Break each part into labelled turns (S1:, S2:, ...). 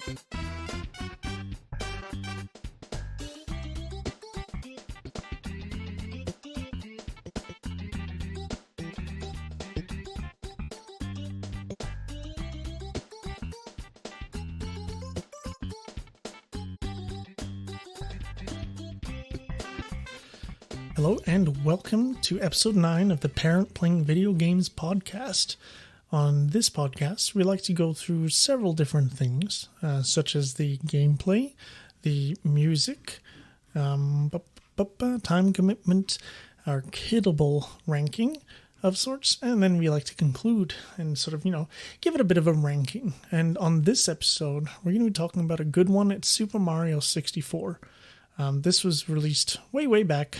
S1: Hello and welcome to episode 9 of the Parent Playing Video Games podcast. On this podcast, we like to go through several different things, such as the gameplay, the music, time commitment, our kiddable ranking of sorts, and then we like to conclude and sort of, give it a bit of a ranking. And on this episode, we're going to be talking about a good one. It's Super Mario 64. This was released way back.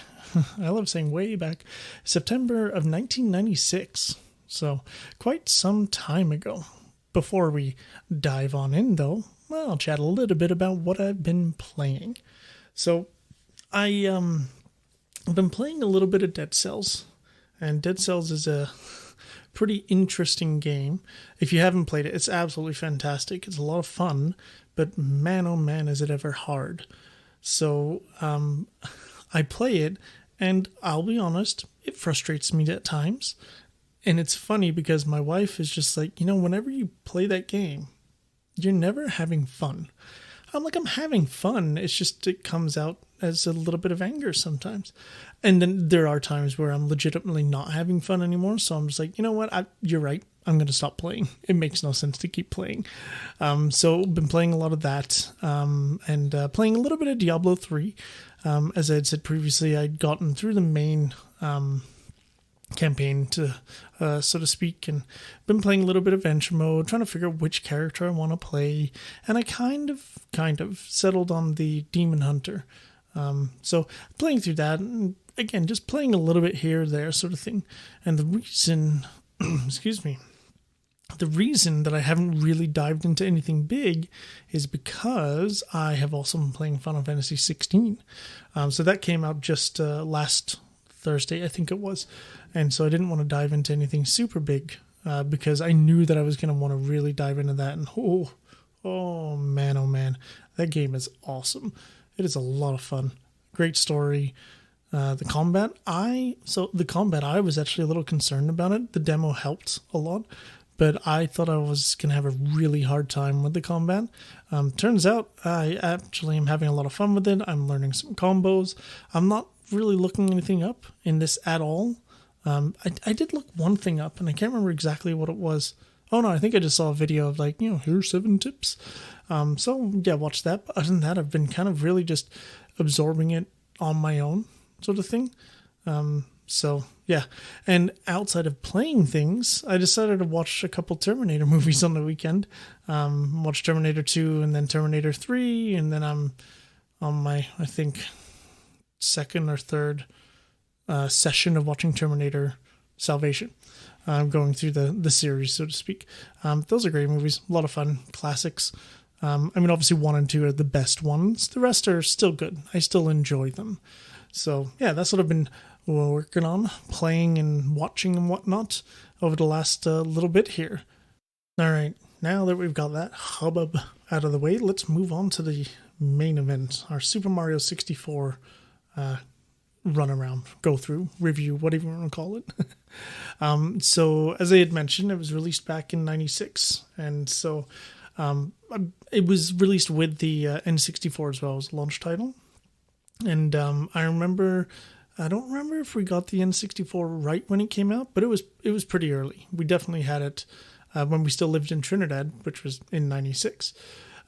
S1: I love saying way back. September of 1996. So quite some time ago. Before we dive on in, though, I'll chat a little bit about what I've been playing. So I've been playing a little bit of Dead Cells. And Dead Cells is a pretty interesting game. If you haven't played it, it's absolutely fantastic. It's a lot of fun. But man, oh man, is it ever hard. So I play it, and I'll be honest, it frustrates me at times. And it's funny because my wife is just like, whenever you play that game, you're never having fun. I'm like, I'm having fun. It's just it comes out as a little bit of anger sometimes. And then there are times where I'm legitimately not having fun anymore. So I'm just like, you know what? You're right. I'm going to stop playing. It makes no sense to keep playing. So I've been playing a lot of that and playing a little bit of Diablo 3. As I had said previously, I'd gotten through the main campaign, so to speak, and been playing a little bit of Adventure Mode, trying to figure out which character I want to play. And I kind of settled on the Demon Hunter. So playing through that, and again, just playing a little bit here or there sort of thing. And the reason, the reason that I haven't really dived into anything big is because I have also been playing Final Fantasy 16. So that came out just last Thursday, I think it was. And so I didn't want to dive into anything super big because I knew that I was going to want to really dive into that. And oh man, that game is awesome. It is a lot of fun. Great story. The combat, I was actually a little concerned about it. The demo helped a lot, but I thought I was going to have a really hard time with the combat. Turns out I actually am having a lot of fun with it. I'm learning some combos. I'm not really looking anything up in this at all. I did look one thing up, and I can't remember exactly what it was. Oh no, I think I just saw a video of here's 7 tips. So yeah, watch that. But other than that, I've been kind of really just absorbing it on my own sort of thing. So yeah, and outside of playing things, I decided to watch a couple Terminator movies on the weekend. Watch Terminator 2 and then Terminator 3, and then I'm on my, I think, second or third session of watching Terminator Salvation. Going through the series, so to speak. Those are great movies, a lot of fun, classics. Obviously 1 and 2 are the best ones. The rest are still good. I still enjoy them. So yeah, that's what I've been working on, playing and watching and whatnot over the last little bit here. All right, now that we've got that hubbub out of the way, let's move on to the main event, our Super Mario 64 run around, go through, review, whatever you want to call it. So as I had mentioned, it was released back in 96. And so it was released with the N64 as well as launch title. And I don't remember if we got the N64 right when it came out, but it was pretty early. We definitely had it when we still lived in Trinidad, which was in 96.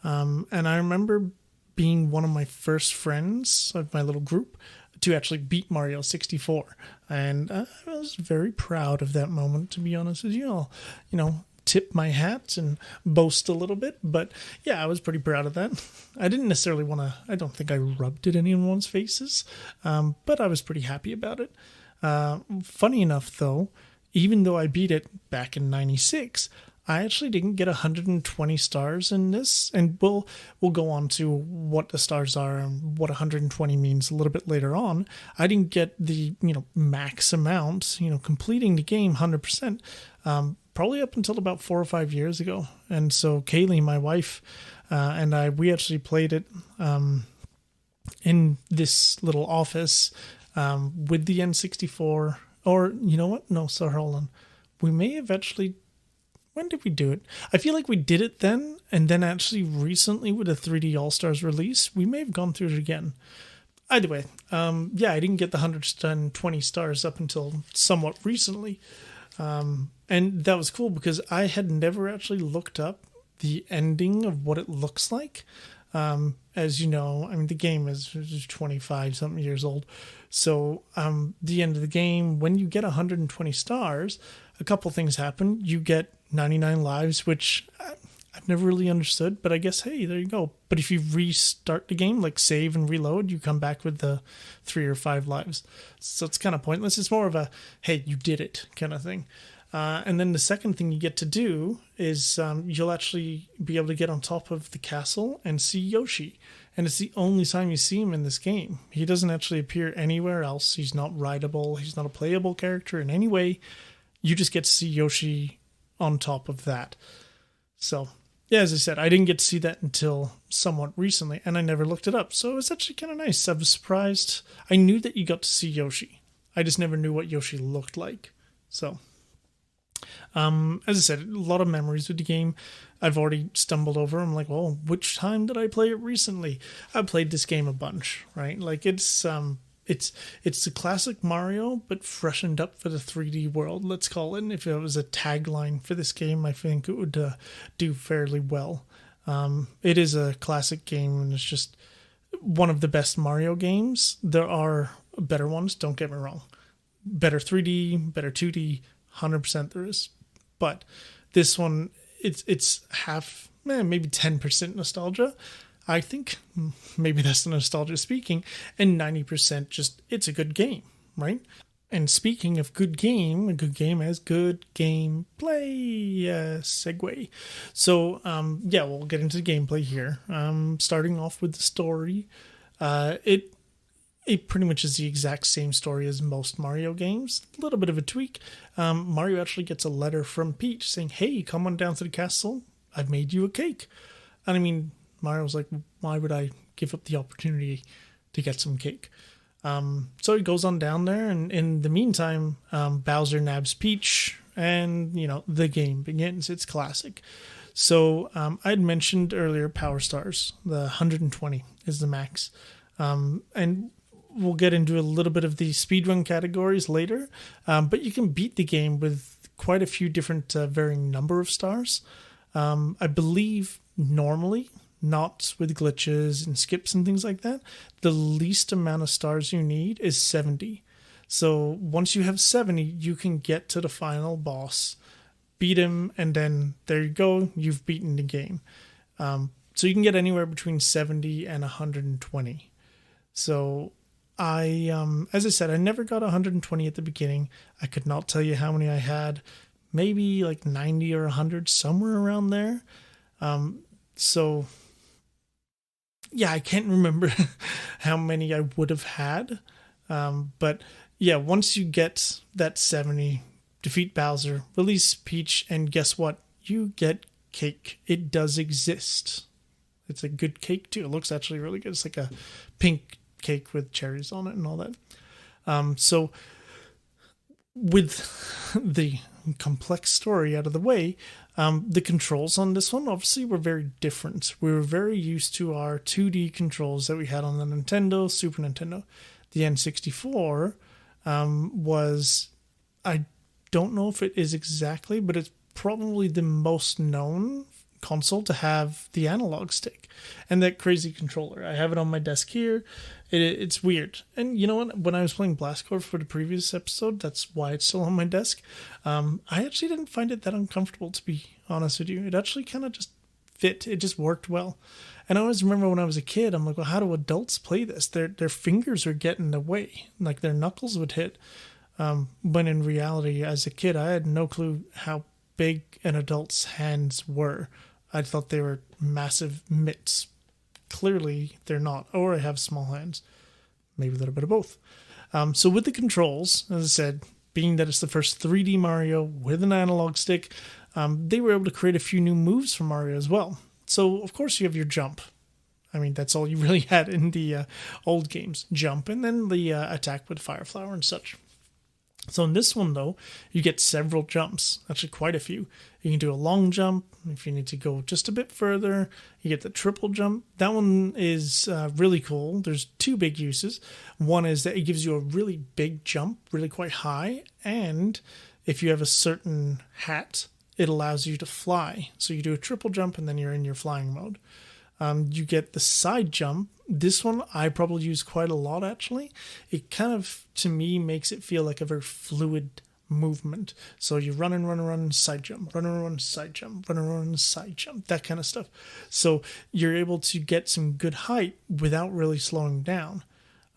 S1: And I remember being one of my first friends of my little group to actually beat Mario 64. And I was very proud of that moment, to be honest with you. I'll, tip my hat and boast a little bit. But yeah, I was pretty proud of that. I didn't necessarily I don't think I rubbed it in anyone's faces. But I was pretty happy about it. Funny enough, though, even though I beat it back in 96, I actually didn't get 120 stars in this, and we'll go on to what the stars are and what 120 means a little bit later on. I didn't get the max amount, completing the game 100%, probably up until about 4 or 5 years ago. And so Kaylee, my wife, we actually played it in this little office with the N64. Or, you know what? No, so hold on. We may have actually... When did we do it? I feel like we did it then, and then actually recently with a 3D All-Stars release, we may have gone through it again. Either way, I didn't get the 120 stars up until somewhat recently. And that was cool because I had never actually looked up the ending of what it looks like. As you know, I mean, the game is 25-something years old. So the end of the game, when you get 120 stars, a couple things happen. You get 99 lives, which I've never really understood, but I guess, hey, there you go. But if you restart the game, like save and reload, you come back with the 3 or 5 lives. So it's kind of pointless. It's more of a, hey, you did it kind of thing. And then the second thing you get to do is you'll actually be able to get on top of the castle and see Yoshi. And it's the only time you see him in this game. He doesn't actually appear anywhere else. He's not rideable. He's not a playable character in any way. You just get to see Yoshi on top of that. So, yeah, as I said, I didn't get to see that until somewhat recently, and I never looked it up. So it's actually kind of nice. I was surprised. I knew that you got to see Yoshi. I just never knew what Yoshi looked like. So, as I said, a lot of memories with the game. I've already stumbled over. I'm like, well, which time did I play it recently? I played this game a bunch, right? Like it's the classic Mario, but freshened up for the 3D world, let's call it. And if it was a tagline for this game, I think it would do fairly well. It is a classic game, and it's just one of the best Mario games. There are better ones, don't get me wrong. Better 3D, better 2D, 100% there is. But this one, it's half, maybe 10% nostalgia. I think maybe that's the nostalgia speaking, and 90% just, it's a good game, right? And speaking of good game, a good game has good gameplay, segue. So, we'll get into the gameplay here. Starting off with the story, it pretty much is the exact same story as most Mario games. A little bit of a tweak. Mario actually gets a letter from Peach saying, hey, come on down to the castle. I've made you a cake. And I mean, Mario's like, why would I give up the opportunity to get some cake? So he goes on down there, and in the meantime, Bowser nabs Peach, and, the game begins. It's classic. So I had mentioned earlier Power Stars. The 120 is the max. And we'll get into a little bit of the speedrun categories later, but you can beat the game with quite a few different varying number of stars. I believe normally, not with glitches and skips and things like that, the least amount of stars you need is 70. So once you have 70, you can get to the final boss, beat him, and then there you go, you've beaten the game. So you can get anywhere between 70 and 120. So as I said, I never got 120 at the beginning. I could not tell you how many I had. Maybe like 90 or 100, somewhere around there. So yeah, I can't remember how many I would have had. But yeah, once you get that 70, defeat Bowser, release Peach, and guess what? You get cake. It does exist. It's a good cake too. It looks actually really good. It's like a pink cake with cherries on it and all that. So with the complex story out of the way, the controls on this one obviously were very different. We were very used to our 2D controls that we had on the Nintendo, Super Nintendo. The N64 was, I don't know if it is exactly, but it's probably the most known console to have the analog stick and that crazy controller. I have it on my desk here. It's weird. And you know what? When I was playing Blast Corps for the previous episode, that's why it's still on my desk. I actually didn't find it that uncomfortable, to be honest with you. It actually kind of just fit. It just worked well. And I always remember when I was a kid, I'm like, well, how do adults play this? Their fingers are getting in the way. Like their knuckles would hit. When in reality, as a kid, I had no clue how big an adult's hands were. I thought they were massive mitts. Clearly, they're not. Or I have small hands. Maybe a little bit of both. So with the controls, as I said, being that it's the first 3D Mario with an analog stick, they were able to create a few new moves for Mario as well. So, of course, you have your jump. I mean, that's all you really had in the old games. Jump, and then the attack with Fire Flower and such. So in this one, though, you get several jumps, actually quite a few. You can do a long jump if you need to go just a bit further. You get the triple jump. That one is really cool. There's two big uses. One is that it gives you a really big jump, really quite high. And if you have a certain hat, it allows you to fly. So you do a triple jump and then you're in your flying mode. You get the side jump. This one I probably use quite a lot, actually. It kind of, to me, makes it feel like a very fluid movement. So you run, side jump, run, side jump, run, side jump, that kind of stuff. So you're able to get some good height without really slowing down.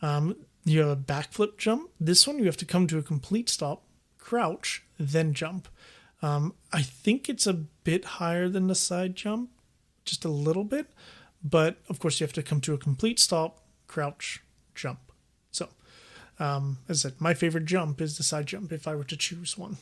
S1: You have a backflip jump. This one you have to come to a complete stop, crouch, then jump. I think it's a bit higher than the side jump, just a little bit. But, of course, you have to come to a complete stop, crouch, jump. So, as I said, my favorite jump is the side jump if I were to choose one.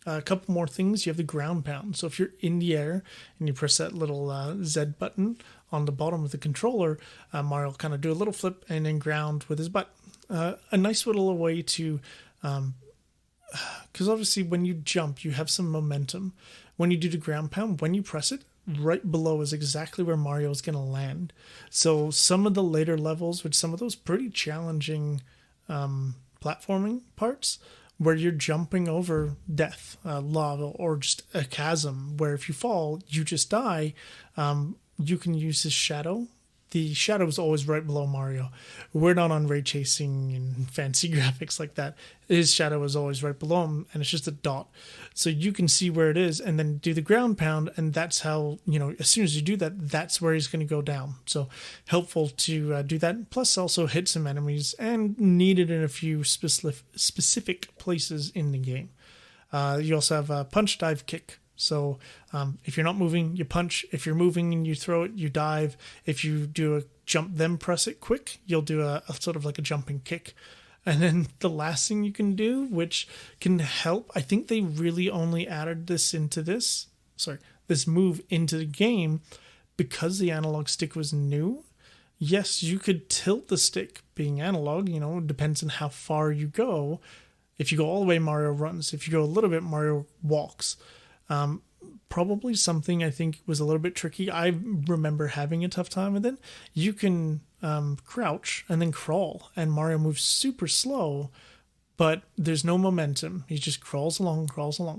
S1: A couple more things. You have the ground pound. So if you're in the air and you press that little Z button on the bottom of the controller, Mario will kind of do a little flip and then ground with his butt. A nice little way to... because obviously when you jump, you have some momentum. When you do the ground pound, when you press it, right below is exactly where Mario is going to land. So some of the later levels with some of those pretty challenging platforming parts where you're jumping over death, lava, or just a chasm where if you fall, you just die, you can use his shadow. The shadow is always right below Mario. We're not on ray tracing and fancy graphics like that. His shadow is always right below him, and it's just a dot. So you can see where it is, and then do the ground pound, and that's how, as soon as you do that, that's where he's going to go down. So helpful to do that. Plus also hit some enemies, and needed in a few specific places in the game. You also have a punch, dive, kick. So if you're not moving, you punch. If you're moving and you throw it, you dive. If you do a jump, then press it quick, you'll do a sort of like a jumping kick. And then the last thing you can do, which can help, I think they really only added this move into the game because the analog stick was new. Yes, you could tilt the stick being analog, it depends on how far you go. If you go all the way, Mario runs. If you go a little bit, Mario walks. Probably something I think was a little bit tricky. I remember having a tough time with it. You can crouch and then crawl, and Mario moves super slow, but there's no momentum. He just crawls along.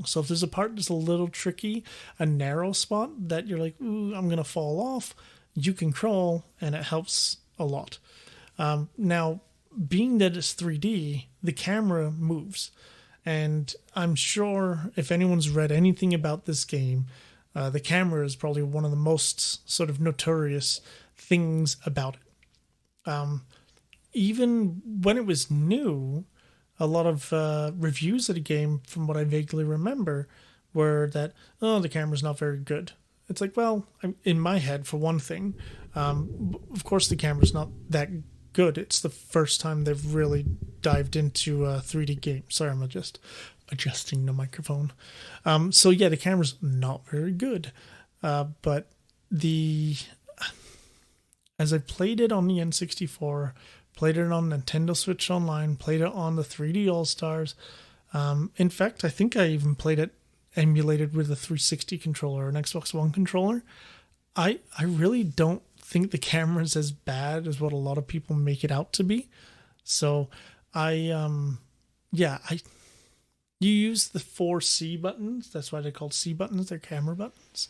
S1: So if there's a part that's a little tricky, a narrow spot that you're like, ooh, I'm going to fall off, you can crawl, and it helps a lot. Now, being that it's 3D, the camera moves. And I'm sure if anyone's read anything about this game, the camera is probably one of the most sort of notorious things about it. Even when it was new, a lot of reviews of the game, from what I vaguely remember, were that, the camera's not very good. It's like, well, in my head, for one thing, of course the camera's not that good. It's the first time they've really dived into a 3D game. Sorry, I'm just adjusting the microphone. So yeah, the camera's not very good. But as I played it on the N64, played it on Nintendo Switch Online, played it on the 3D All-Stars. In fact, I think I even played it emulated with a 360 controller or an Xbox One controller. I really don't think the camera's as bad as what a lot of people make it out to be. So you use the 4 C buttons. That's why they're called C buttons. They're camera buttons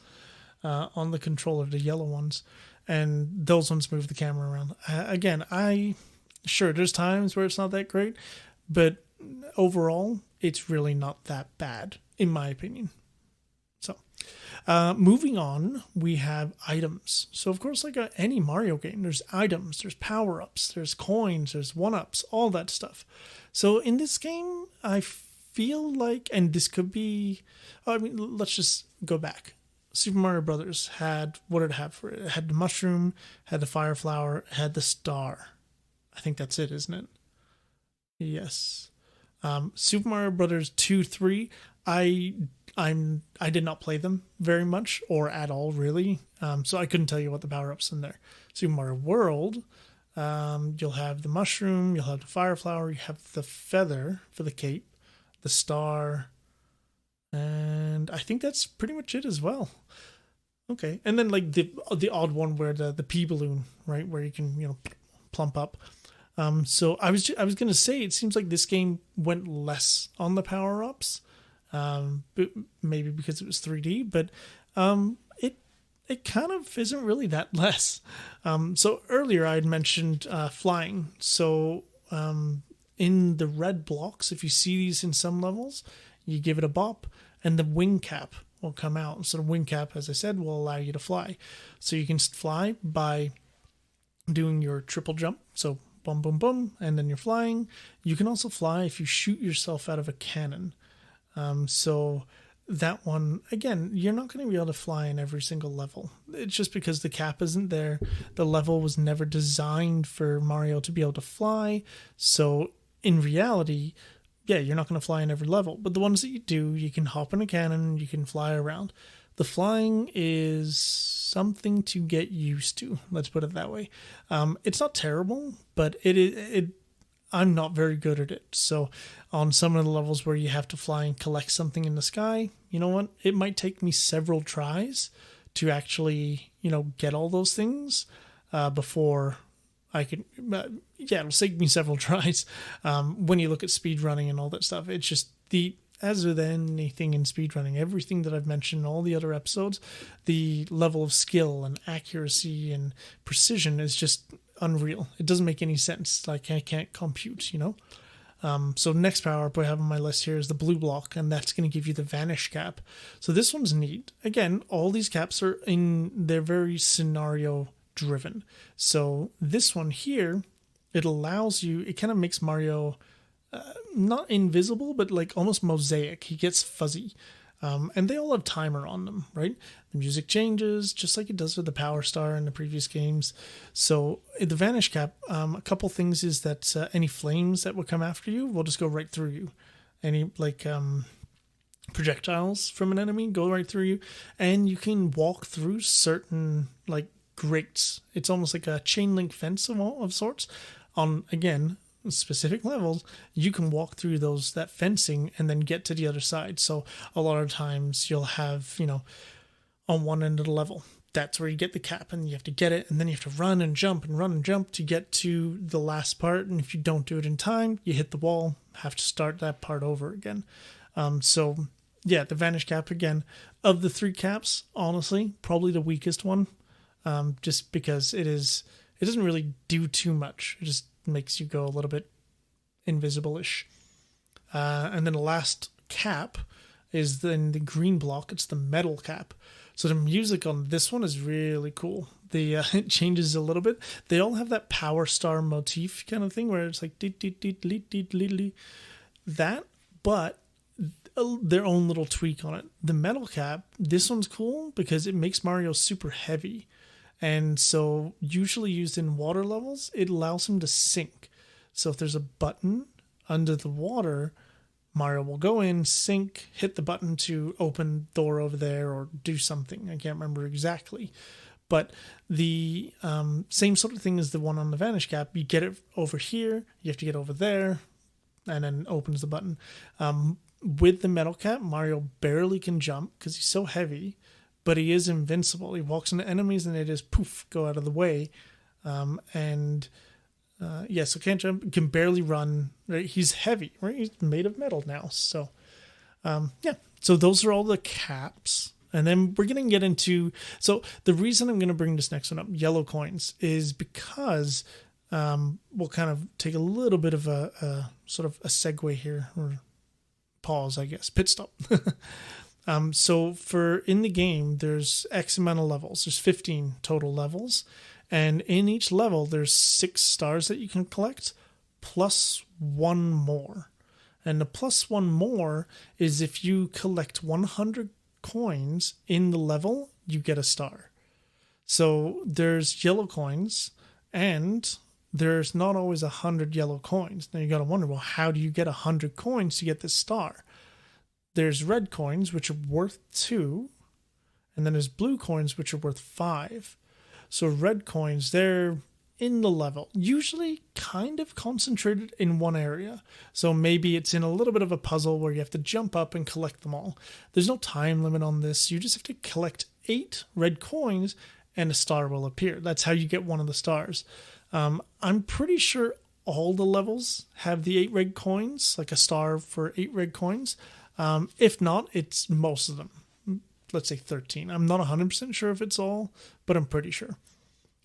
S1: on the controller, the yellow ones, and those ones move the camera around. Again, sure, there's times where it's not that great, but overall, it's really not that bad, in my opinion. So, moving on, we have items. So, of course, like any Mario game, there's items, there's power-ups, there's coins, there's one-ups, all that stuff. So, in this game, I feel like, and this could be, let's just go back. Super Mario Brothers had, what did it have for it? It had the mushroom, had the fire flower, had the star. I think that's it, isn't it? Yes. Super Mario Brothers 2, 3, I did not play them very much or at all, really. So I couldn't tell you what the power-ups in there. Super Mario World, you'll have the mushroom, you'll have the fire flower, you have the feather for the cape, the star, and I think that's pretty much it as well. Okay, and then like the odd one where the pea balloon, right, where you can plump up. So I was gonna say it seems like this game went less on the power ups, maybe because it was 3D, but it kind of isn't really that less. So earlier I had mentioned flying. So in the red blocks, if you see these in some levels, you give it a bop, and the wing cap will come out. So the wing cap, as I said, will allow you to fly. So you can fly by doing your triple jump. So boom, boom, boom, and then you're flying. You can also fly if you shoot yourself out of a cannon. So that one, again, you're not going to be able to fly in every single level. It's just because the cap isn't there. The level was never designed for Mario to be able to fly. So in reality, yeah, you're not going to fly in every level. But the ones that you do, you can hop in a cannon, you can fly around. The flying is something to get used to. Let's put it that way. It's not terrible, but I'm not very good at it. So on some of the levels where you have to fly and collect something in the sky, you know what? It might take me several tries to actually, get all those things before I can. It'll take me several tries. When you look at speedrunning and all that stuff, it's just as with anything in speedrunning, everything that I've mentioned in all the other episodes, the level of skill and accuracy and precision is just unreal. It doesn't make any sense. Like, I can't compute, So next power up I have on my list here is the blue block, and that's going to give you the vanish cap. So this one's neat. Again, all these caps they're very scenario driven. So this one here, it kind of makes Mario not invisible, but like almost mosaic. He gets fuzzy. And they all have timer on them, right? The music changes just like it does with the Power Star in the previous games. So the Vanish Cap, a couple things is that any flames that would come after you will just go right through you. Any projectiles from an enemy go right through you. And you can walk through certain grates. It's almost like a chain link fence of sorts. On, again, specific levels, you can walk through that fencing and then get to the other side. So a lot of times you'll have, on one end of the level, that's where you get the cap and you have to get it, and then you have to run and jump to get to the last part. And if you don't do it in time, you hit the wall, have to start that part over again. So yeah, the Vanish Cap, again, of the three caps, honestly, probably the weakest one, just because it doesn't really do too much. It just makes you go a little bit invisible-ish. And then the last cap is in the green block. It's the metal cap. So the music on this one is really cool. It changes a little bit. They all have that Power Star motif kind of thing where it's like that, but their own little tweak on it. The metal cap, this one's cool because it makes Mario super heavy. And so usually used in water levels, it allows him to sink. So if there's a button under the water, Mario will go in, sink, hit the button to open the door over there or do something. I can't remember exactly. But the same sort of thing as the one on the Vanish Cap. You get it over here, you have to get over there, and then opens the button. With the metal cap, Mario barely can jump because he's so heavy. But he is invincible. He walks into enemies and they just poof, go out of the way. So can't jump, can barely run. Right? He's heavy, right? He's made of metal now. So, So those are all the caps. And then we're going to get into... So the reason I'm going to bring this next one up, yellow coins, is because we'll kind of take a little bit of a sort of a segue here, or pause, I guess, pit stop. So for in the game, there's X amount of levels. There's 15 total levels. And in each level, there's 6 stars that you can collect, plus 1 more. And the plus 1 more is if you collect 100 coins in the level, you get a star. So there's yellow coins, and there's not always 100 yellow coins. Now you got to wonder, well, how do you get 100 coins to get this star? There's red coins, which are worth 2, and then there's blue coins, which are worth 5. So red coins, they're in the level, usually kind of concentrated in one area. So maybe it's in a little bit of a puzzle where you have to jump up and collect them all. There's no time limit on this. You just have to collect 8 red coins and a star will appear. That's how you get one of the stars. I'm pretty sure all the levels have the 8 red coins, like a star for 8 red coins. If not, it's most of them. Let's say 13. I'm not 100% sure if it's all, but I'm pretty sure.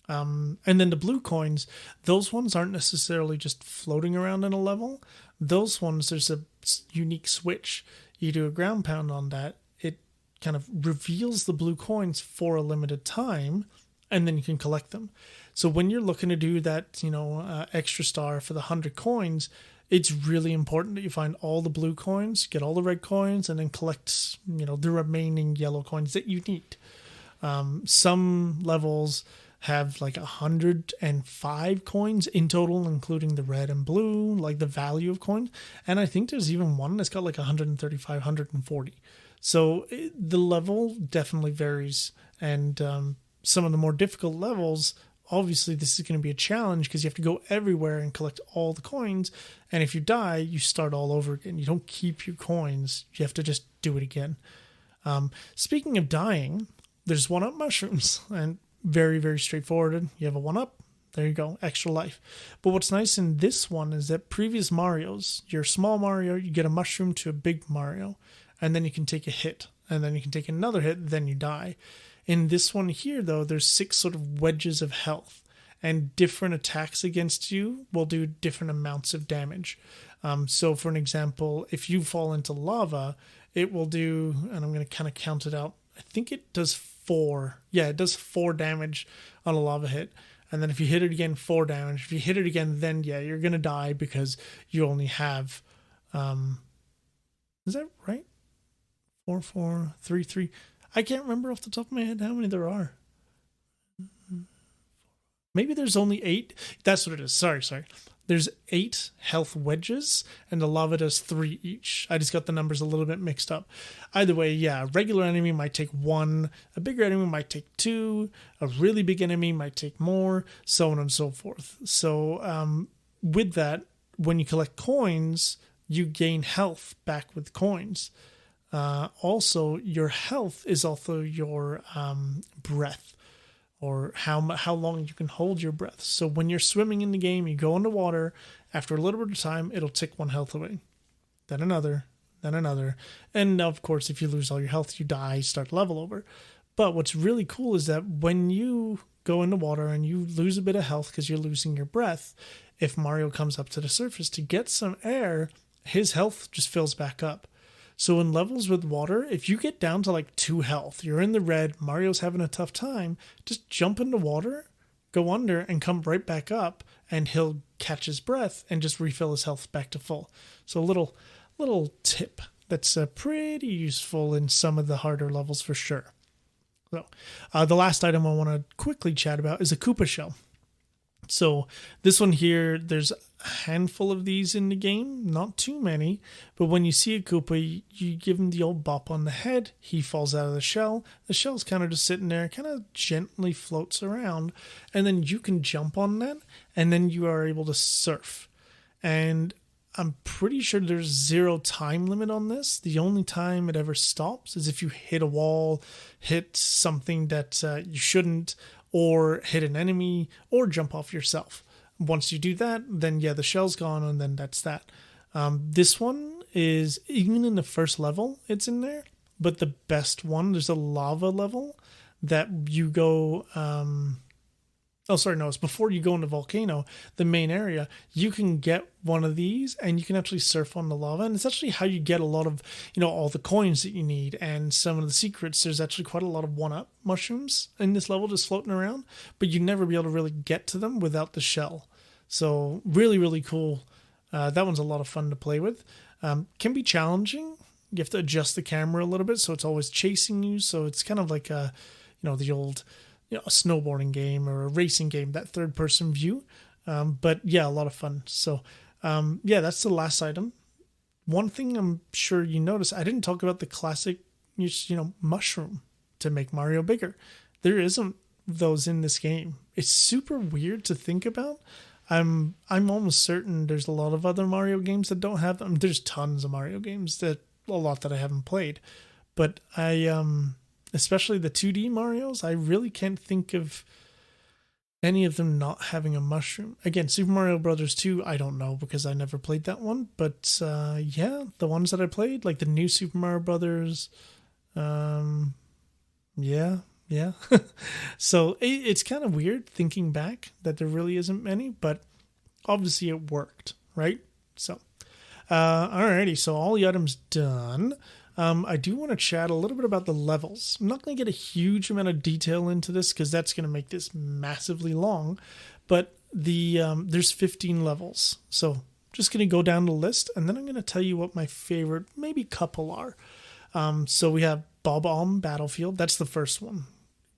S1: And then the blue coins, those ones aren't necessarily just floating around in a level. Those ones, there's a unique switch. You do a ground pound on that, it kind of reveals the blue coins for a limited time, and then you can collect them. So when you're looking to do that, extra star for the 100 coins, it's really important that you find all the blue coins, get all the red coins, and then collect, the remaining yellow coins that you need. Some levels have like 105 coins in total, including the red and blue, like the value of coins. And I think there's even one that's got like 135, 140. So the level definitely varies. And some of the more difficult levels, obviously this is going to be a challenge because you have to go everywhere and collect all the coins. And if you die, you start all over again. You don't keep your coins. You have to just do it again. Speaking of dying, there's 1-up mushrooms, and very, very straightforward. You have a 1-up, there you go, extra life. But what's nice in this one is that previous Marios, your small Mario, you get a mushroom to a big Mario, and then you can take a hit, and then you can take another hit, then you die. In this one here, though, there's 6 sort of wedges of health, and different attacks against you will do different amounts of damage. So for an example, if you fall into lava, it will do, and I'm going to kind of count it out, I think it does 4. Yeah, it does 4 damage on a lava hit. And then if you hit it again, 4 damage. If you hit it again, then yeah, you're going to die because you only have, is that right? 4, 4, 3, 3. I can't remember off the top of my head how many there are. Maybe there's only 8. That's what it is. Sorry. There's 8 health wedges, and the lava does 3 each. I just got the numbers a little bit mixed up. Either way, yeah, a regular enemy might take 1, a bigger enemy might take 2, a really big enemy might take more, so on and so forth. So with that, when you collect coins, you gain health back with coins. Also, your health is also your breath, or how long you can hold your breath. So when you're swimming in the game, you go underwater, after a little bit of time, it'll tick 1 health away. Then another. And of course, if you lose all your health, you die, start level over. But what's really cool is that when you go into water and you lose a bit of health because you're losing your breath, if Mario comes up to the surface to get some air, his health just fills back up. So in levels with water, if you get down to like 2 health, you're in the red, Mario's having a tough time, just jump into water, go under, and come right back up, and he'll catch his breath and just refill his health back to full. So a little tip that's pretty useful in some of the harder levels for sure. So the last item I want to quickly chat about is a Koopa shell. So this one here, there's a handful of these in the game, not too many, but when you see a Koopa, you give him the old bop on the head, he falls out of the shell, the shell's kind of just sitting there, kind of gently floats around, and then you can jump on that, and then you are able to surf. And I'm pretty sure there's 0 time limit on this. The only time it ever stops is if you hit a wall, hit something that you shouldn't, or hit an enemy, or jump off yourself. Once you do that, then yeah, the shell's gone, and then that's that. This one is, even in the first level, it's in there, but the best one, there's a lava level that you go, it's before you go into Volcano, the main area, you can get one of these and you can actually surf on the lava. And it's actually how you get a lot of, all the coins that you need and some of the secrets. There's actually quite a lot of 1-up mushrooms in this level just floating around, but you'd never be able to really get to them without the shell. So really, really cool. That one's a lot of fun to play with. Can be challenging. You have to adjust the camera a little bit so it's always chasing you. So it's kind of like the old, a snowboarding game or a racing game, that third-person view. But yeah, a lot of fun. So yeah, that's the last item. One thing I'm sure you noticed, I didn't talk about the classic, mushroom to make Mario bigger. There isn't those in this game. It's super weird to think about. I'm almost certain there's a lot of other Mario games that don't have them. There's tons of Mario games that a lot that I haven't played, but especially the 2D Marios, I really can't think of any of them not having a mushroom. Again, Super Mario Brothers 2, I don't know because I never played that one. But yeah, the ones that I played, like the new Super Mario Brothers, yeah, yeah. So it's kind of weird thinking back that there really isn't many, but obviously it worked, right? So, alrighty, so all the items done. I do want to chat a little bit about the levels. I'm not going to get a huge amount of detail into this because that's going to make this massively long. But there's 15 levels. So just going to go down the list, and then I'm going to tell you what my favorite maybe couple are. So we have Bob-omb Battlefield. That's the first one.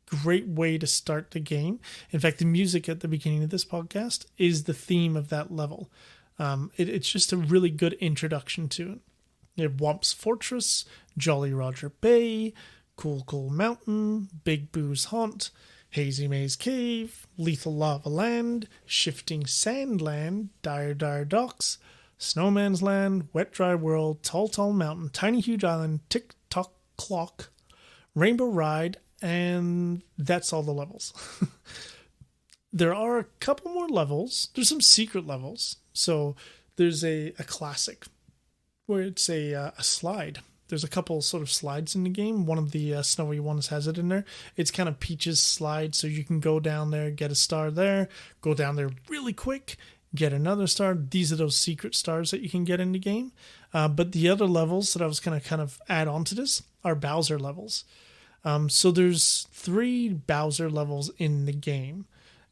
S1: Great way to start the game. In fact, the music at the beginning of this podcast is the theme of that level. It's just a really good introduction to it. You have Womp's Fortress, Jolly Roger Bay, Cool Cool Mountain, Big Boo's Haunt, Hazy Maze Cave, Lethal Lava Land, Shifting Sand Land, Dire Dire Docks, Snowman's Land, Wet Dry World, Tall Tall Mountain, Tiny Huge Island, Tick Tock Clock, Rainbow Ride, and that's all the levels. There are a couple more levels. There's some secret levels. So there's a classic where it's a slide. There's a couple sort of slides in the game. One of the snowy ones has it in there. It's kind of Peach's slide, so you can go down there, get a star there, go down there really quick, get another star. These are those secret stars that you can get in the game. But the other levels that I was going to kind of add on to this are Bowser levels. So there's 3 Bowser levels in the game,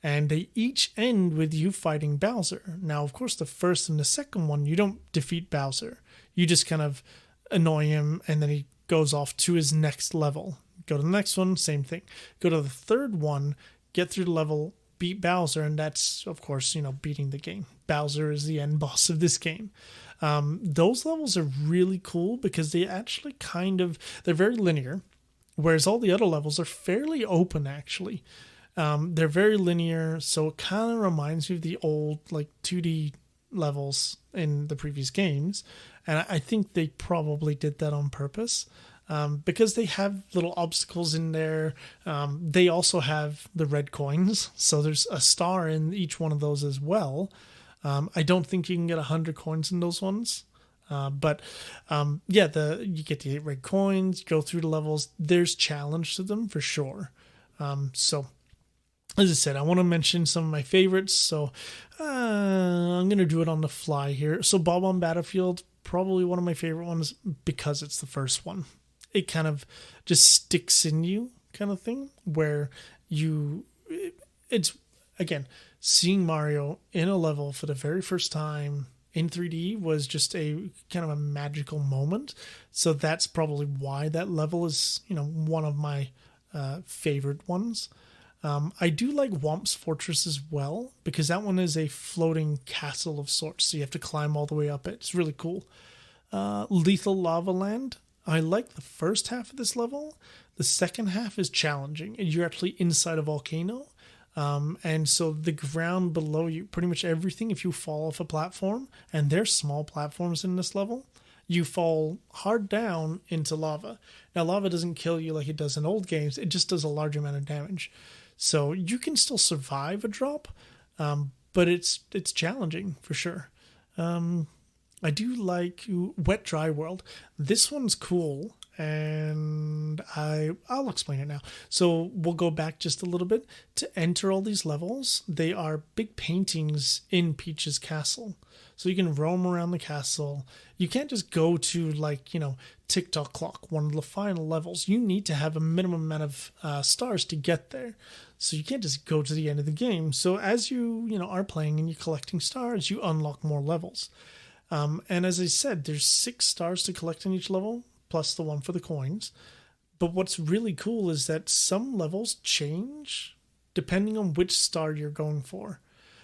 S1: and they each end with you fighting Bowser. Now, of course, the first and the second one, you don't defeat Bowser. You just kind of annoy him, and then he goes off to his next level. Go to the next one, same thing. Go to the third one, get through the level, beat Bowser, and that's, of course, beating the game. Bowser is the end boss of this game. Those levels are really cool because they actually they're very linear, whereas all the other levels are fairly open, actually. They're very linear, so it kind of reminds me of the old 2D levels in the previous games. And I think they probably did that on purpose because they have little obstacles in there. They also have the red coins, so there's a star in each one of those as well. I don't think you can get 100 coins in those ones. But you get the 8 red coins, go through the levels. There's challenge to them for sure. So as I said, I want to mention some of my favorites. So I'm going to do it on the fly here. So Bob-omb Battlefield, probably one of my favorite ones because it's the first one. It kind of just sticks in you kind of thing where it's, again, seeing Mario in a level for the very first time in 3D was just a kind of a magical moment. So that's probably why that level is, one of my favorite ones. I do like Womp's Fortress as well because that one is a floating castle of sorts. So you have to climb all the way up it. It's really cool. Lethal Lava Land. I like the first half of this level. The second half is challenging. And you're actually inside a volcano. And so the ground below you, pretty much everything, if you fall off a platform, and there's small platforms in this level, you fall hard down into lava. Now, lava doesn't kill you like it does in old games. It just does a large amount of damage. So you can still survive a drop, but it's challenging for sure. I do like Wet Dry World. This one's cool, and I'll explain it now. So we'll go back just a little bit. To enter all these levels, they are big paintings in Peach's castle. So you can roam around the castle. You can't just go to Tick-Tock Clock, one of the final levels. You need to have a minimum amount of stars to get there. So you can't just go to the end of the game. So as you are playing and you're collecting stars, you unlock more levels. And as I said, there's 6 stars to collect in each level, plus the one for the coins. But what's really cool is that some levels change depending on which star you're going for.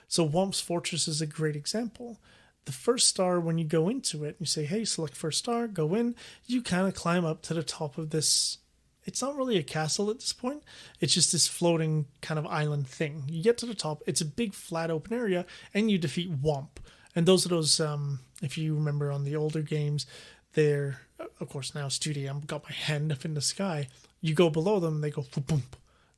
S1: So Womp's Fortress is a great example. The first star, when you go into it, you say, hey, select first star, go in, you kind of climb up to the top of this. It's not really a castle at this point. It's just this floating kind of island thing. You get to the top. It's a big flat open area, and you defeat Womp. And those are those, if you remember on the older games, they're, of course, now it's 2D. I've got my hand up in the sky. You go below them, they go boom.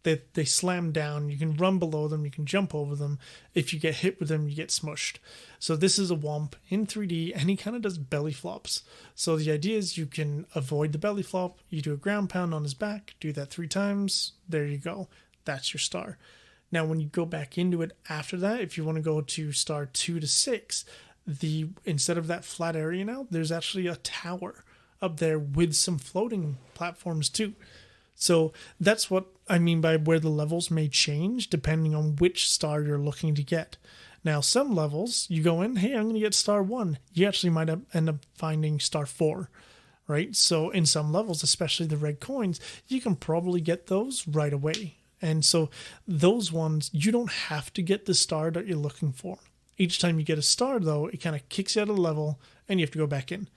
S1: They slam down. You can run below them. You can jump over them. If you get hit with them, you get smushed. So this is a Womp in 3D, and he kind of does belly flops. So the idea is you can avoid the belly flop. You do a ground pound on his back. Do that 3 times. There you go. That's your star. Now, when you go back into it after that, if you want to go to star 2 to 6, instead of that flat area now, there's actually a tower up there with some floating platforms too. So that's what I mean by where the levels may change depending on which star you're looking to get. Now, some levels, you go in, hey, I'm going to get star 1. You actually might end up finding star 4, right? So in some levels, especially the red coins, you can probably get those right away. And so those ones, you don't have to get the star that you're looking for. Each time you get a star, though, it kind of kicks you out of the level and you have to go back in.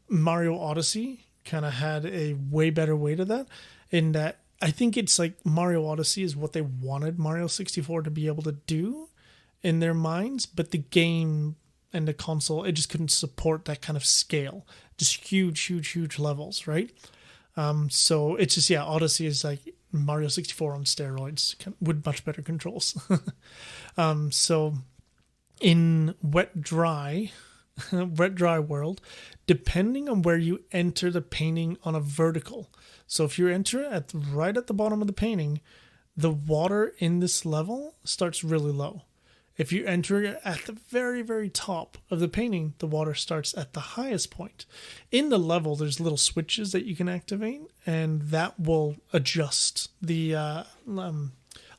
S1: Mario Odyssey kind of had a way better way to that, in that I think it's like Mario Odyssey is what they wanted Mario 64 to be able to do in their minds, but the game and the console, it just couldn't support that kind of scale. Just huge levels, right? So it's just, Odyssey is like Mario 64 on steroids with much better controls. So in wet dry world, depending on where you enter the painting on a vertical. So if you enter it right at the bottom of the painting, the water in this level starts really low. If you enter it at the very, very top of the painting, the water starts at the highest point. In the level, there's little switches that you can activate, and that will adjust the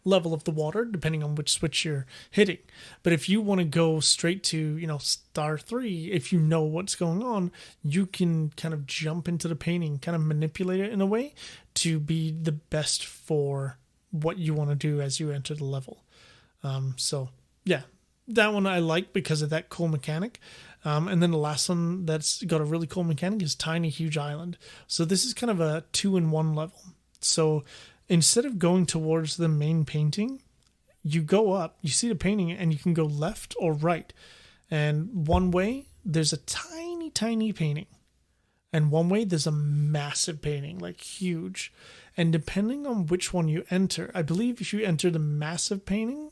S1: level of the water depending on which switch you're hitting. But if you want to go straight to, star 3, if you know what's going on, you can kind of jump into the painting, kind of manipulate it in a way to be the best for what you want to do as you enter the level. That one I like because of that cool mechanic. And then the last one that's got a really cool mechanic is Tiny Huge Island. So this is kind of a 2-in-1 level. So instead of going towards the main painting, you go up, you see the painting, and you can go left or right. And one way, there's a tiny painting. And one way, there's a massive painting, like huge. And depending on which one you enter, I believe if you enter the massive painting,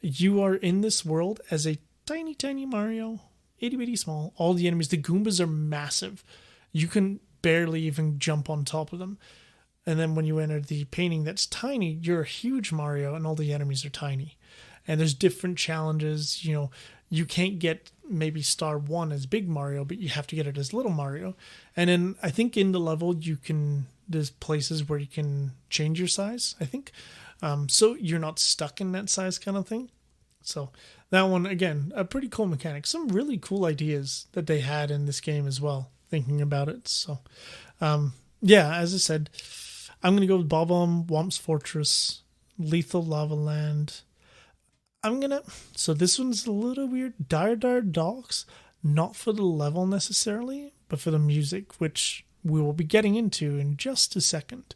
S1: you are in this world as a tiny Mario, itty bitty small. All the enemies, the Goombas are massive. You can barely even jump on top of them. And then when you enter the painting that's tiny, you're a huge Mario and all the enemies are tiny. And there's different challenges. You can't get maybe star 1 as big Mario, but you have to get it as little Mario. And then I think in the level there's places where you can change your size, I think. So you're not stuck in that size kind of thing. So that one, again, a pretty cool mechanic. Some really cool ideas that they had in this game as well, thinking about it. So, as I said, I'm going to go with Bob-omb, Womp's Fortress, Lethal Lava Land. So this one's a little weird. Dire Docks, not for the level necessarily, but for the music, which we will be getting into in just a second.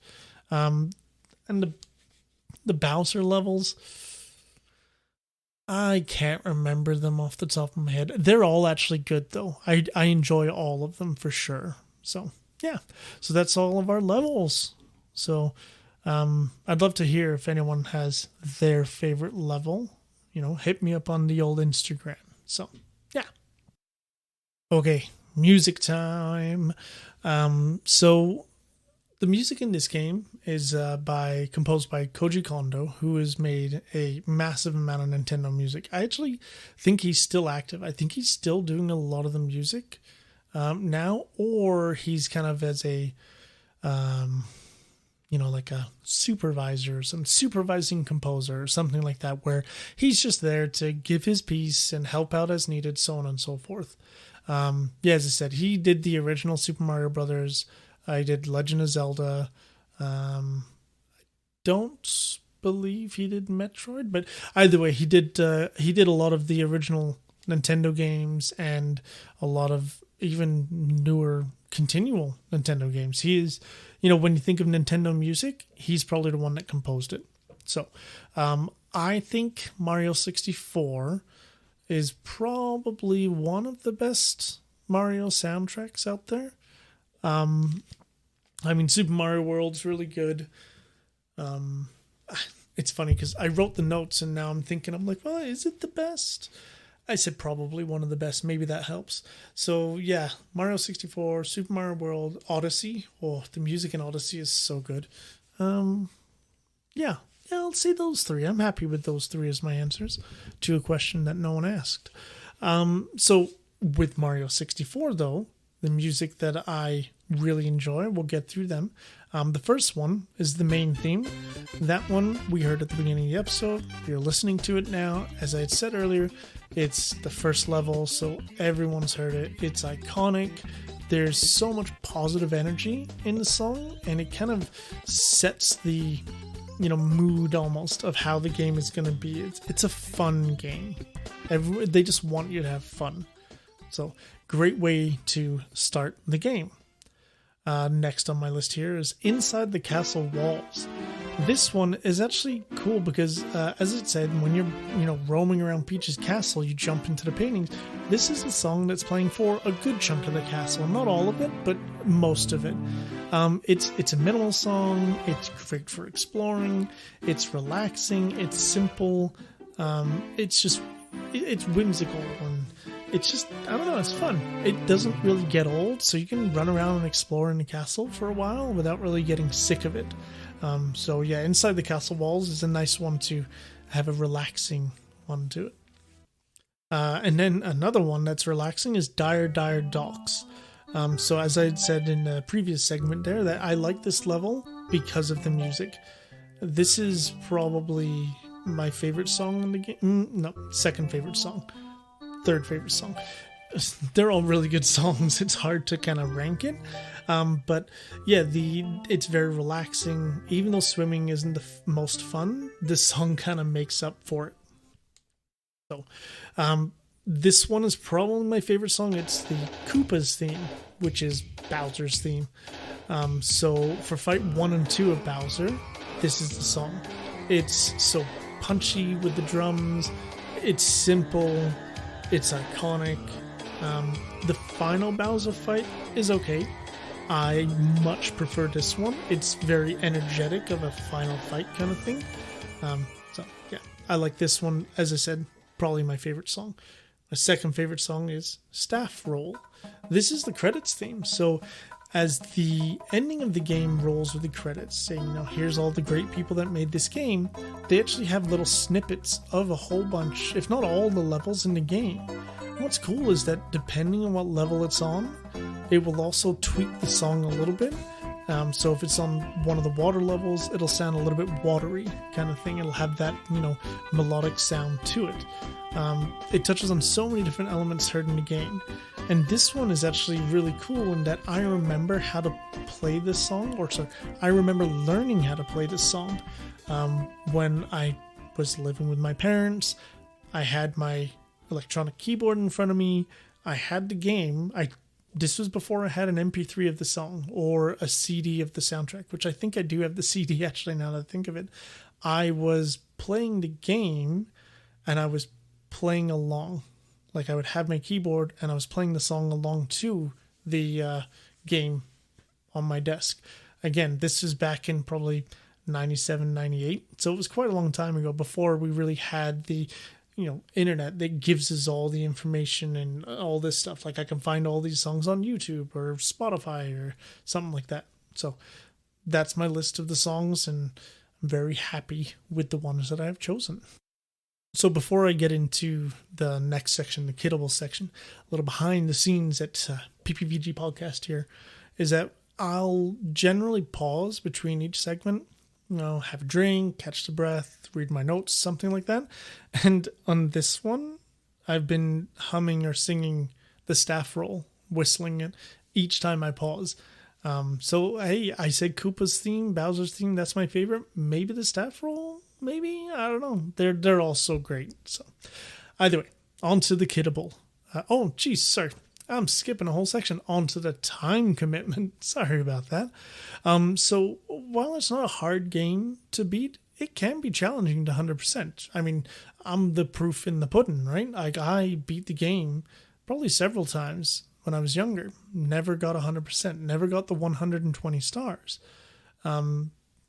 S1: And the Bowser levels, I can't remember them off the top of my head. They're all actually good, though. I enjoy all of them for sure. So, So that's all of our levels. So I'd love to hear if anyone has their favorite level. Hit me up on the old Instagram. So, Okay, music time. So the music in this game is composed by Koji Kondo, who has made a massive amount of Nintendo music. I actually think he's still active. I think he's still doing a lot of the music now, or he's kind of as a, like a supervisor, some supervising composer or something like that, where he's just there to give his piece and help out as needed, so on and so forth. As I said, he did the original Super Mario Brothers. I did Legend of Zelda. Don't believe he did Metroid, but either way, he did a lot of the original Nintendo games and a lot of even newer continual Nintendo games. He is, when you think of Nintendo music, he's probably the one that composed it. So, I think Mario 64 is probably one of the best Mario soundtracks out there. Super Mario World's really good. It's funny because I wrote the notes and now I'm like, well, is it the best? I said probably one of the best. Maybe that helps. So yeah, Mario 64, Super Mario World, Odyssey. Oh, the music in Odyssey is so good. Yeah, I'll say those three. I'm happy with those three as my answers to a question that no one asked. So with Mario 64 though, the music that I really enjoy, we'll get through them. The first one is the main theme. That one we heard at the beginning of the episode. You're listening to it now. As I had said earlier, it's the first level, so everyone's heard it. It's iconic. There's so much positive energy in the song, and it kind of sets the mood almost of how the game is going to be. It's a fun game. They just want you to have fun. So, great way to start the game. Next on my list here is Inside the Castle Walls. This one is actually cool because, as it said, when you're roaming around Peach's castle, you jump into the paintings. This is a song that's playing for a good chunk of the castle. Not all of it, but most of it. It's a minimal song. It's great for exploring. It's relaxing. It's simple. It's whimsical and it's just, I don't know, it's fun. It doesn't really get old, so you can run around and explore in the castle for a while without really getting sick of it. So yeah, Inside the Castle Walls is a nice one to have a relaxing one to it. And then another one that's relaxing is Dire Dire Docks. So as I had said in the previous segment there, that I like this level because of the music. This is probably my favorite song in the game. No, second favorite song. Third favorite song. They're all really good songs. It's hard to kind of rank it. But yeah, it's very relaxing. Even though swimming isn't the most fun, this song kind of makes up for it. So, this one is probably my favorite song. It's the Koopa's theme, which is Bowser's theme. So for fight 1 and 2 of Bowser, this is the song. It's so punchy with the drums. It's simple. It's iconic. The final Bowser fight is okay. I much prefer this one. It's very energetic of a final fight kind of thing. So yeah, I like this one. As I said, probably my favorite song. My second favorite song is Staff Roll. This is the credits theme. So as the ending of the game rolls with the credits, saying, here's all the great people that made this game, they actually have little snippets of a whole bunch, if not all the levels in the game. And what's cool is that depending on what level it's on, it will also tweak the song a little bit. So if it's on one of the water levels, it'll sound a little bit watery kind of thing. It'll have that, melodic sound to it. It touches on so many different elements heard in the game. And this one is actually really cool in that I remember how to play this song, I remember learning how to play this song when I was living with my parents. I had my electronic keyboard in front of me. I had the game. This was before I had an MP3 of the song or a CD of the soundtrack, which I think I do have the CD actually now that I think of it. I was playing the game and I was playing along. Like I would have my keyboard and I was playing the song along to the game on my desk. Again, this is back in probably 97, 98. So it was quite a long time ago before we really had the internet that gives us all the information and all this stuff. Like I can find all these songs on YouTube or Spotify or something like that. So that's my list of the songs, and I'm very happy with the ones that I have chosen. So before I get into the next section, the Kiddable section, a little behind the scenes at PPVG Podcast here is that I'll generally pause between each segment, have a drink, catch the breath, read my notes, something like that. And on this one, I've been humming or singing the staff roll, whistling it each time I pause. So, hey, I said Koopa's theme, Bowser's theme, that's my favorite. Maybe the staff roll maybe, I don't know. They're all so great. So either way, on to the kittable. Oh, geez, sorry. I'm skipping a whole section onto the time commitment. Sorry about that. So while it's not a hard game to beat, it can be challenging to 100%. I mean, I'm the proof in the pudding, right? Like, I beat the game probably several times when I was younger. Never got 100%. Never got the 120 stars.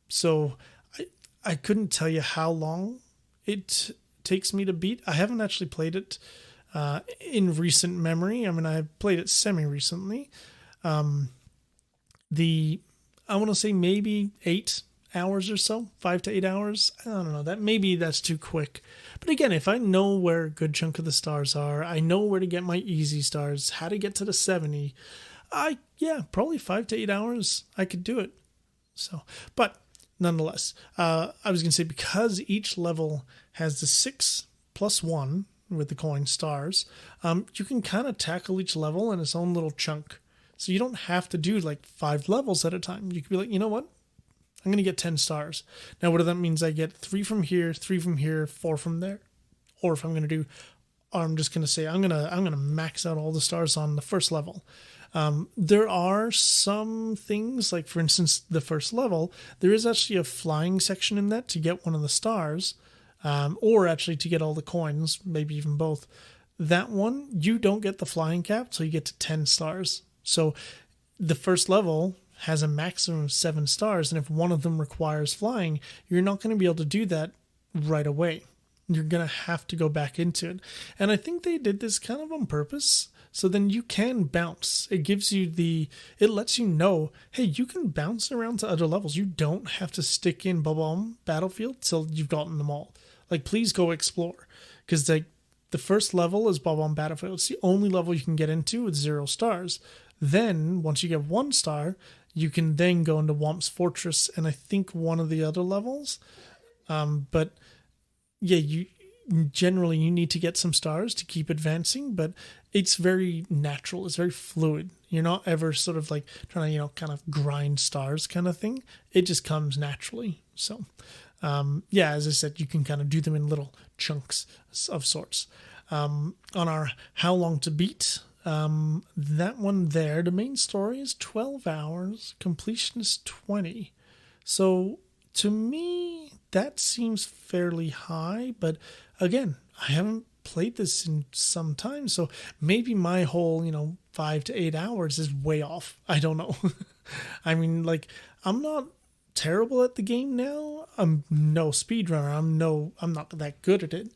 S1: So I couldn't tell you how long it takes me to beat. I haven't actually played it in recent memory. I mean, I played it semi-recently. I want to say maybe 8 hours or so, 5 to 8 hours. I don't know, maybe that's too quick. But again, if I know where a good chunk of the stars are, I know where to get my easy stars, how to get to the 70, probably 5 to 8 hours, I could do it. So, but nonetheless, I was going to say, because each level has the 6+1 with the coin stars, you can kind of tackle each level in its own little chunk. So you don't have to do like 5 levels at a time. You could be like, you know what? I'm going to get 10 stars. Now, what if that means I get 3 from here, 3 from here, 4 from there? Or if I'm going to do, or I'm just going to say, I'm going to max out all the stars on the first level. There are some things, like for instance, the first level, there is actually a flying section in that to get one of the stars, or actually to get all the coins, maybe even both. That one, you don't get the flying cap till you get to 10 stars. So the first level has a maximum of 7 stars, and if one of them requires flying, you're not going to be able to do that right away. You're going to have to go back into it. And I think they did this kind of on purpose. So then you can bounce. It gives you it lets you know, hey, you can bounce around to other levels. You don't have to stick in Bob-omb Battlefield till you've gotten them all. Like, please go explore. Because the first level is Bob-omb Battlefield. It's the only level you can get into with 0 stars. Then, once you get 1 star, you can then go into Womp's Fortress and I think one of the other levels. But yeah, you need to get some stars to keep advancing, but it's very natural. It's very fluid. You're not ever sort of like trying to, kind of grind stars kind of thing. It just comes naturally. So, as I said, you can kind of do them in little chunks of sorts. On our How Long to Beat, that one there, the main story is 12 hours, completion is 20. So to me, that seems fairly high, but again, I haven't played this in some time, so maybe my whole, 5 to 8 hours is way off. I don't know. I mean, like, I'm not terrible at the game now. I'm no speedrunner. I'm not that good at it.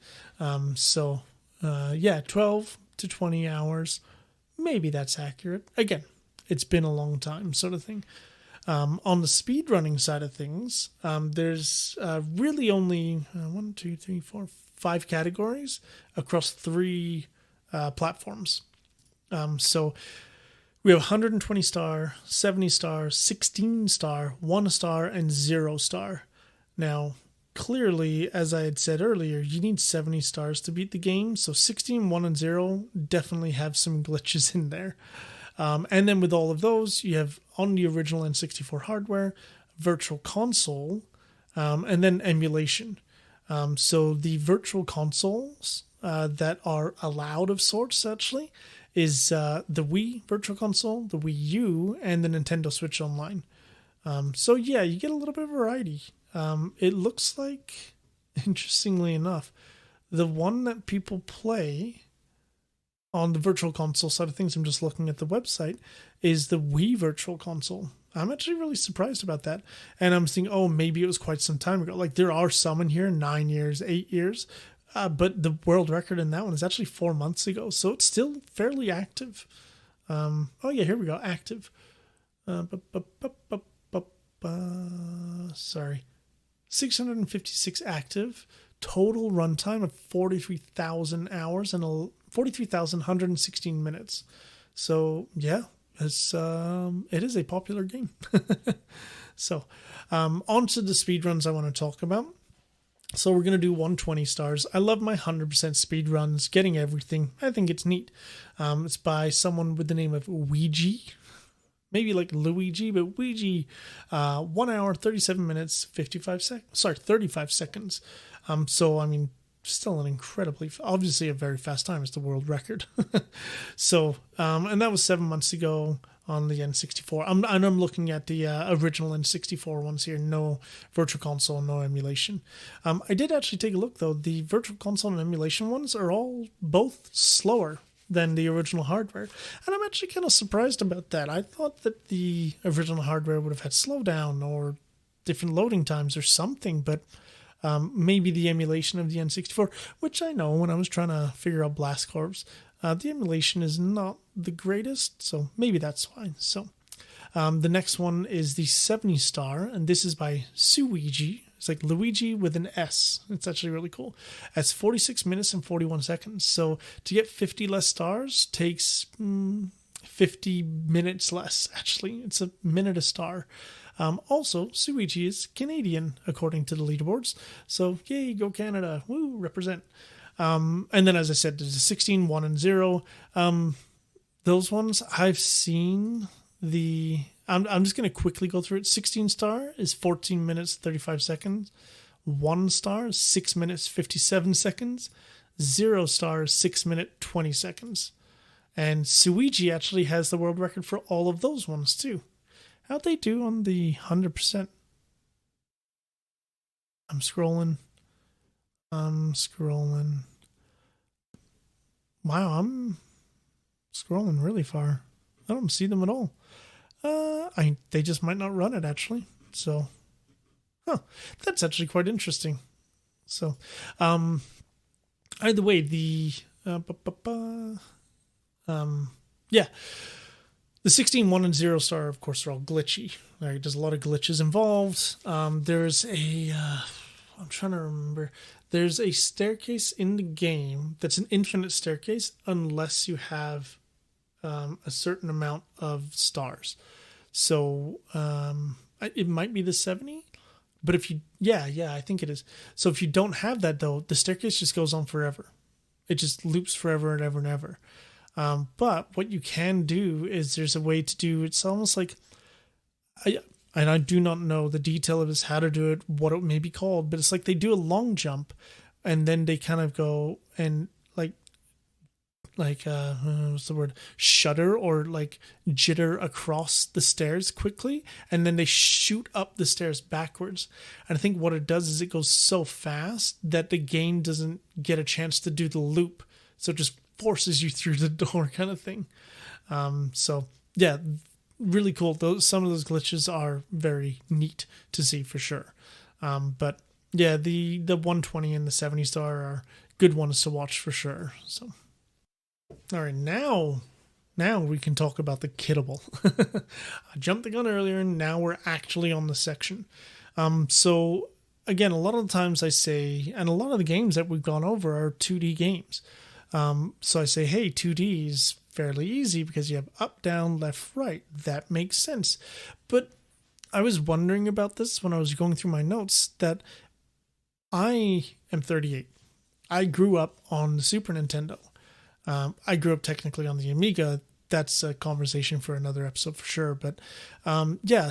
S1: 12 to 20 hours. Maybe that's accurate. Again, it's been a long time, sort of thing. On the speedrunning side of things, there's really only 5 categories across 3 platforms. So we have 120 star, 70 star, 16 star, 1 star, and 0 star. Now, clearly, as I had said earlier, you need 70 stars to beat the game. So 16, 1, and 0 definitely have some glitches in there. And then with all of those, you have on the original N64 hardware, Virtual Console, and then emulation. So the Virtual Consoles that are allowed of sorts, actually, is the Wii Virtual Console, the Wii U, and the Nintendo Switch Online. You get a little bit of variety. It looks like, interestingly enough, the one that people play on the Virtual Console side of things, I'm just looking at the website, is the Wii Virtual Console. I'm actually really surprised about that. And I'm thinking, maybe it was quite some time ago. Like, there are some in here, 9 years, 8 years. But the world record in that one is actually 4 months ago. So it's still fairly active. Here we go. Active. Sorry. 656 active. Total runtime of 43,000 hours and 43,116 minutes. So yeah, it is a popular game. So on to the speedruns I want to talk about. So we're going to do 120 stars. I love my 100% speedruns, getting everything. I think it's neat. It's by someone with the name of Ouija. maybe like Luigi, but Ouija, 1 hour, 37 minutes, 35 seconds. So, I mean, still an incredibly, obviously a very fast time. It's the world record. So, and that was 7 months ago on the N64. I'm looking at the original N64 ones here. No Virtual Console, no emulation. I did actually take a look, though. The Virtual Console and emulation ones are both slower than the original hardware. And I'm actually kind of surprised about that. I thought that the original hardware would have had slowdown or different loading times or something, but maybe the emulation of the N64, which I know when I was trying to figure out Blast Corps, the emulation is not the greatest, so maybe that's fine. So the next one is the 70 star, and this is by Suigi. It's like Luigi with an S. It's actually really cool. That's 46 minutes and 41 seconds. So to get 50 less stars takes 50 minutes less, actually. It's a minute a star. Also, Suigi is Canadian, according to the leaderboards. So, yay, go Canada. Woo, represent. And then, as I said, there's a 16, 1, and 0. Those ones, I've seen the... I'm just going to quickly go through it. 16 star is 14 minutes, 35 seconds. 1 star is 6 minutes, 57 seconds. 0 star is 6 minutes, 20 seconds. And Suigi actually has the world record for all of those ones, too. How'd they do on the 100%? I'm scrolling. Wow, I'm scrolling really far. I don't see them at all. They just might not run it, actually. So, that's actually quite interesting. So, either way, the 16, 1, and 0 star, of course, are all glitchy. Right? There's a lot of glitches involved. There's I'm trying to remember. There's a staircase in the game that's an infinite staircase unless you have a certain amount of stars. So it might be the 70, but if you, I think it is. So if you don't have that, though, the staircase just goes on forever. It just loops forever and ever and ever. But what you can do is there's a way to do, it's almost like, I do not know the detail of this, how to do it, what it may be called, but it's like they do a long jump and then they kind of go and what's the word? Shudder or like jitter across the stairs quickly. And then they shoot up the stairs backwards. And I think what it does is it goes so fast that the game doesn't get a chance to do the loop. So it just forces you through the door kind of thing. So yeah, really cool. Some of those glitches are very neat to see for sure. But yeah, the 120 and the 70 star are good ones to watch for sure. So, all right, now we can talk about the kiddable. I jumped the gun earlier, and now we're actually on the section. So again, a lot of the times I say, and a lot of the games that we've gone over are 2D games. So I say, hey, 2D is fairly easy because you have up, down, left, right. That makes sense. But I was wondering about this when I was going through my notes that I am 38. I grew up on the Super Nintendo. I grew up technically on the Amiga. That's a conversation for another episode for sure. But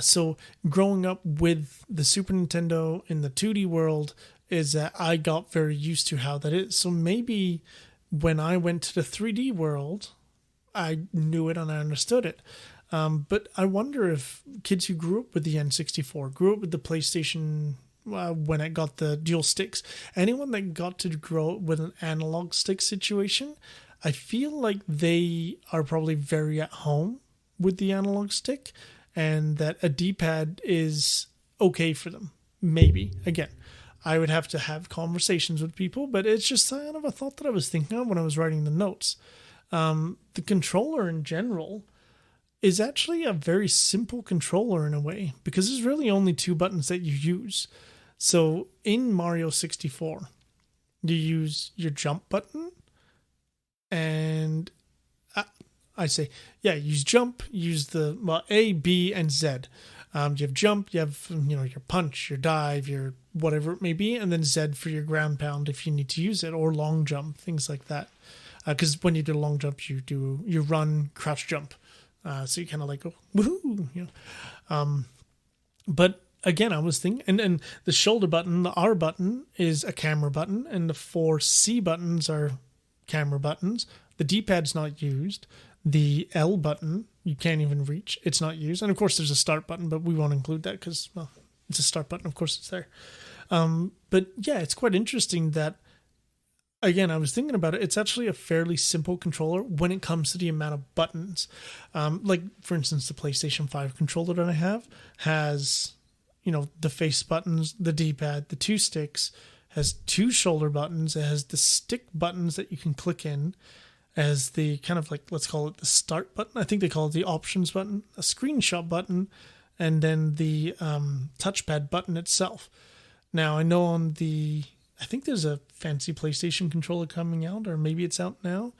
S1: so growing up with the Super Nintendo in the 2D world is that I got very used to how that is. So maybe when I went to the 3D world, I knew it and I understood it. But I wonder if kids who grew up with the N64, grew up with the PlayStation when it got the dual sticks, anyone that got to grow up with an analog stick situation, I feel like they are probably very at home with the analog stick and that a D-pad is okay for them. Maybe. Again, I would have to have conversations with people, but it's just kind of a thought that I was thinking of when I was writing the notes. The controller in general is actually a very simple controller in a way because there's really only 2 buttons that you use. So in Mario 64, you use your jump button and I say, use jump, use the A, B, and Z. You have jump, you have your punch, your dive, your whatever it may be, and then Z for your ground pound if you need to use it, or long jump, things like that. Because when you do a long jump, you run, crouch jump. So you kind of like go, woohoo, But again, I was thinking, and the shoulder button, the R button is a camera button, and the 4 C buttons are camera buttons. The D-pad's not used. The L button, you can't even reach. It's not used. And of course, there's a start button, but we won't include that because, well, it's a start button. Of course, it's there. But yeah, it's quite interesting that, again, I was thinking about it. It's actually a fairly simple controller when it comes to the amount of buttons. Like, for instance, the PlayStation 5 controller that I have has, the face buttons, the D-pad, the 2 sticks, has 2 shoulder buttons. It has the stick buttons that you can click in as the kind of like, let's call it the start button. I think they call it the options button, a screenshot button, and then the touchpad button itself. Now, I know I think there's a fancy PlayStation controller coming out, or maybe it's out now,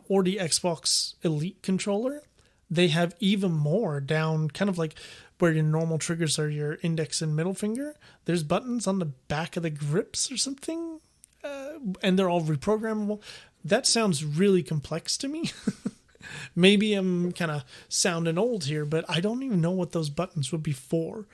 S1: or the Xbox Elite controller. They have even more down, kind of like where your normal triggers are your index and middle finger. There's buttons on the back of the grips or something, and they're all reprogrammable. That sounds really complex to me. Maybe I'm kind of sounding old here, but I don't even know what those buttons would be for.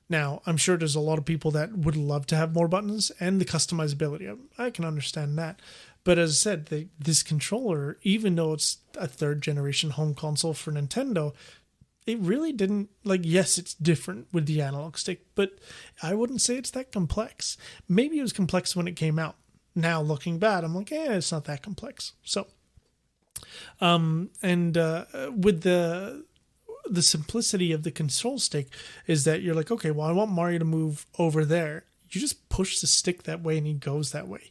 S1: Now, I'm sure there's a lot of people that would love to have more buttons and the customizability. I can understand that. But as I said, this controller, even though it's a 3rd generation home console for Nintendo, it really didn't, yes, it's different with the analog stick, but I wouldn't say it's that complex. Maybe it was complex when it came out. Now, looking back, I'm like, it's not that complex. So, with the simplicity of the control stick is that you're like, okay, well, I want Mario to move over there. You just push the stick that way and he goes that way.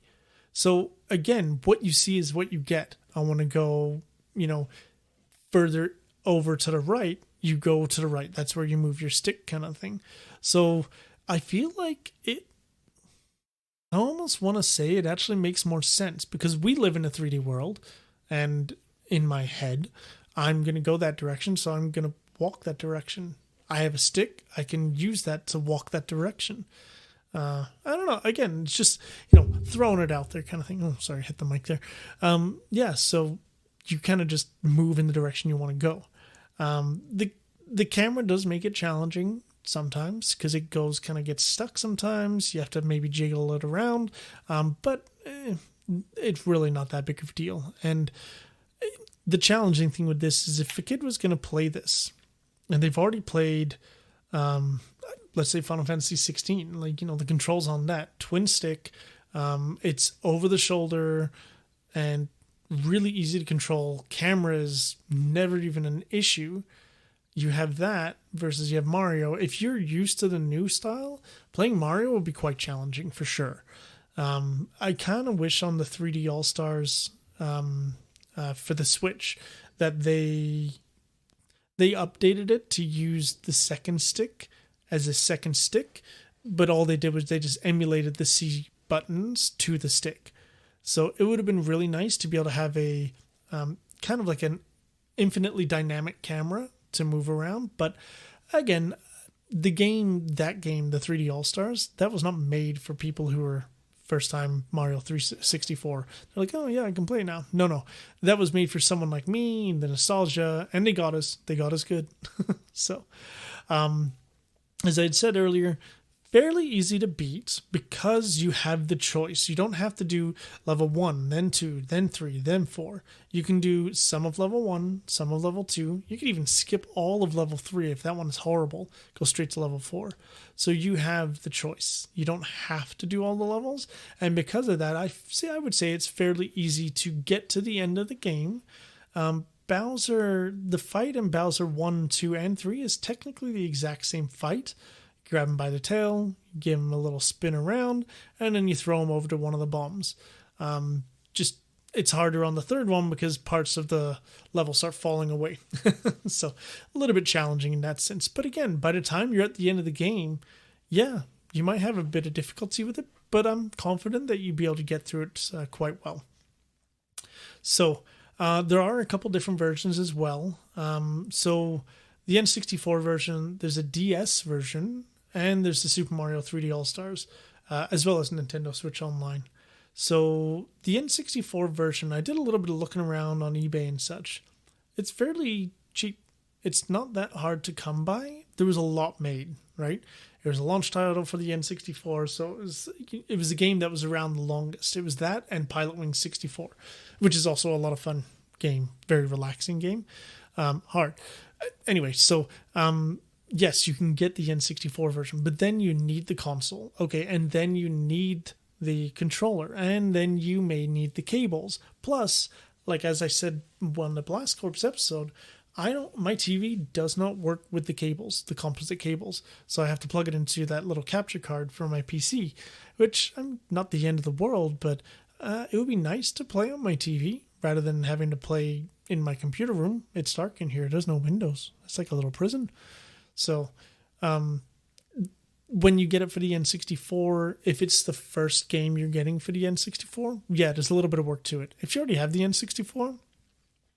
S1: So again, what you see is what you get. I want to go, further over to the right, you go to the right. That's where you move your stick kind of thing. So I feel like I almost want to say it actually makes more sense because we live in a 3D world, and in my head, I'm going to go that direction. So I'm going to walk that direction. I have a stick. I can use that to walk that direction. I don't know. Again, it's just, throwing it out there kind of thing. Oh, sorry, hit the mic there. So you kind of just move in the direction you want to go. The camera does make it challenging sometimes because it gets stuck sometimes. You have to maybe jiggle it around. But it's really not that big of a deal. And the challenging thing with this is if a kid was going to play this and they've already played, let's say Final Fantasy 16, the controls on that twin stick, it's over the shoulder and really easy to control. Camera is never even an issue. You have that versus you have Mario. If you're used to the new style, playing Mario will be quite challenging for sure. I kind of wish on the 3D All-Stars for the Switch that they updated it to use the second stick as a second stick, but all they did was they just emulated the C buttons to the stick. So it would have been really nice to be able to have a kind of like an infinitely dynamic camera to move around. But again, the 3D All-Stars, that was not made for people who were first-time Mario 364. They're like, oh yeah, I can play now. No. That was made for someone like me, the nostalgia, and they got us good. So, as I had said earlier, fairly easy to beat because you have the choice. You don't have to do level 1, then 2, then 3, then 4. You can do some of level 1, some of level 2. You can even skip all of level 3 if that one is horrible. Go straight to level 4. So you have the choice. You don't have to do all the levels. And because of that, I would say it's fairly easy to get to the end of the game. Bowser, the fight in Bowser 1, 2, and 3 is technically the exact same fight. Grab him by the tail, give him a little spin around, and then you throw him over to one of the bombs. It's harder on the third one because parts of the level start falling away. So a little bit challenging in that sense. But again, by the time you're at the end of the game, yeah, you might have a bit of difficulty with it, but I'm confident that you'll be able to get through it quite well. So there are a couple different versions as well. So the N64 version, there's a DS version, and there's the Super Mario 3D All-Stars, as well as Nintendo Switch Online. So the N64 version, I did a little bit of looking around on eBay and such. It's fairly cheap. It's not that hard to come by. There was a lot made, right? It was a launch title for the N64, so it was a game that was around the longest. It was that and Pilot Wing 64, which is also a lot of fun game, very relaxing game. Hard. Anyway, so yes, you can get the N64 version, but then you need the console, okay, and then you need the controller, and then you may need the cables. Plus, like as I said on the Blast Corps episode, my TV does not work with the cables, the composite cables, so I have to plug it into that little capture card for my PC, which not the end of the world, but it would be nice to play on my TV rather than having to play in my computer room. It's dark in here. There's no windows. It's like a little prison. So when you get it for the N64, if it's the first game you're getting for the N64, yeah, there's a little bit of work to it. If you already have the N64,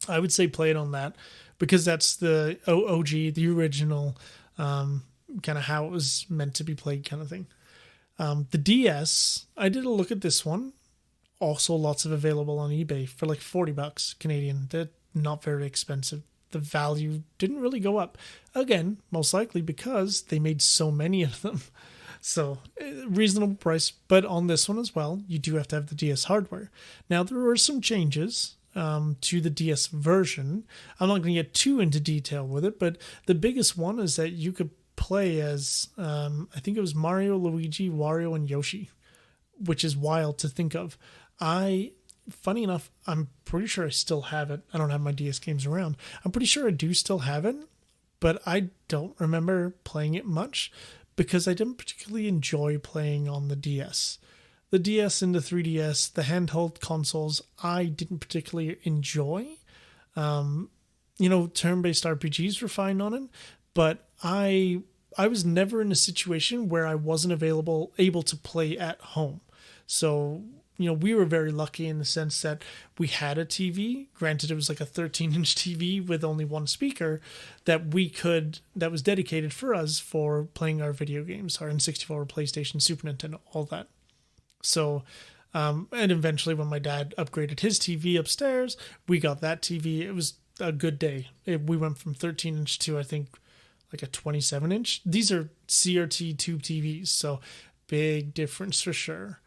S1: I would say play it on that, because that's the OG, the original, kind of how it was meant to be played kind of thing. The DS, I did a look at this one. Also lots of available on eBay for like $40 Canadian. They're not very expensive. The value didn't really go up. Again, most likely because they made so many of them. So, reasonable price. But on this one as well, you do have to have the DS hardware. Now, there were some changes to the DS version. I'm not going to get too into detail with it, but the biggest one is that you could play as, I think it was Mario, Luigi, Wario, and Yoshi, which is wild to think of. Funny enough, I'm pretty sure I still have it. I don't have my DS games around. I'm pretty sure I do still have it, but I don't remember playing it much because I didn't particularly enjoy playing on the DS. The DS and the 3DS, the handheld consoles, I didn't particularly enjoy. Turn-based RPGs were fine on it, but I was never in a situation where I wasn't able to play at home. So, we were very lucky in the sense that we had a TV. Granted, it was like a 13-inch TV with only one speaker that was dedicated for us for playing our video games, our N64, PlayStation, Super Nintendo, all that. So, and eventually when my dad upgraded his TV upstairs, we got that TV. It was a good day. We went from 13-inch to, I think, like a 27-inch. These are CRT tube TVs, so big difference for sure.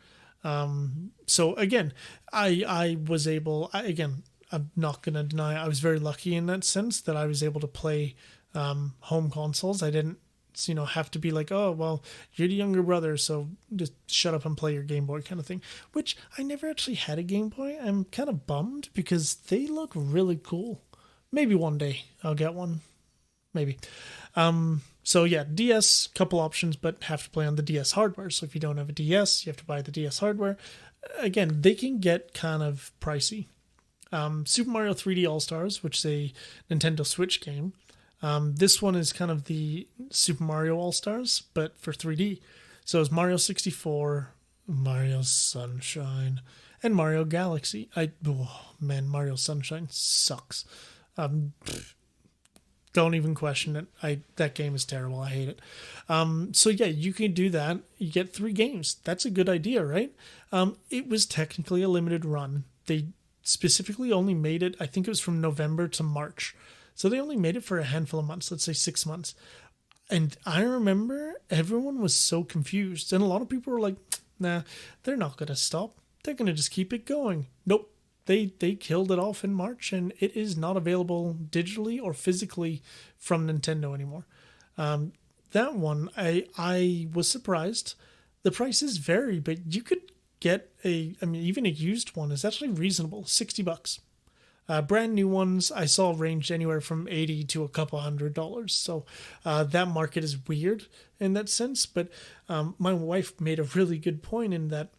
S1: So again, I was able, I'm not going to deny I was very lucky in that sense that I was able to play home consoles. I didn't, have to be like, oh, well, you're the younger brother, so just shut up and play your Game Boy kind of thing, which I never actually had a Game Boy. I'm kind of bummed because they look really cool. Maybe one day I'll get one. Maybe. So yeah, DS, couple options, but have to play on the DS hardware. So if you don't have a DS, you have to buy the DS hardware. Again, they can get kind of pricey. Super Mario 3D All-Stars, which is a Nintendo Switch game. This one is kind of the Super Mario All-Stars, but for 3D. So it's Mario 64, Mario Sunshine, and Mario Galaxy. Mario Sunshine sucks. Don't even question it. That game is terrible. I hate it. So yeah, you can do that. You get 3 games. That's a good idea, right? It was technically a limited run. They specifically only made it, I think it was from November to March. So they only made it for a handful of months, let's say 6 months. And I remember everyone was so confused. And a lot of people were like, nah, they're not going to stop. They're going to just keep it going. Nope. They killed it off in March, and it is not available digitally or physically from Nintendo anymore. That one, I was surprised. The prices vary, but you could get even a used one is actually reasonable, $60. Brand new ones I saw ranged anywhere from $80 to a couple $100. So that market is weird in that sense. But my wife made a really good point in that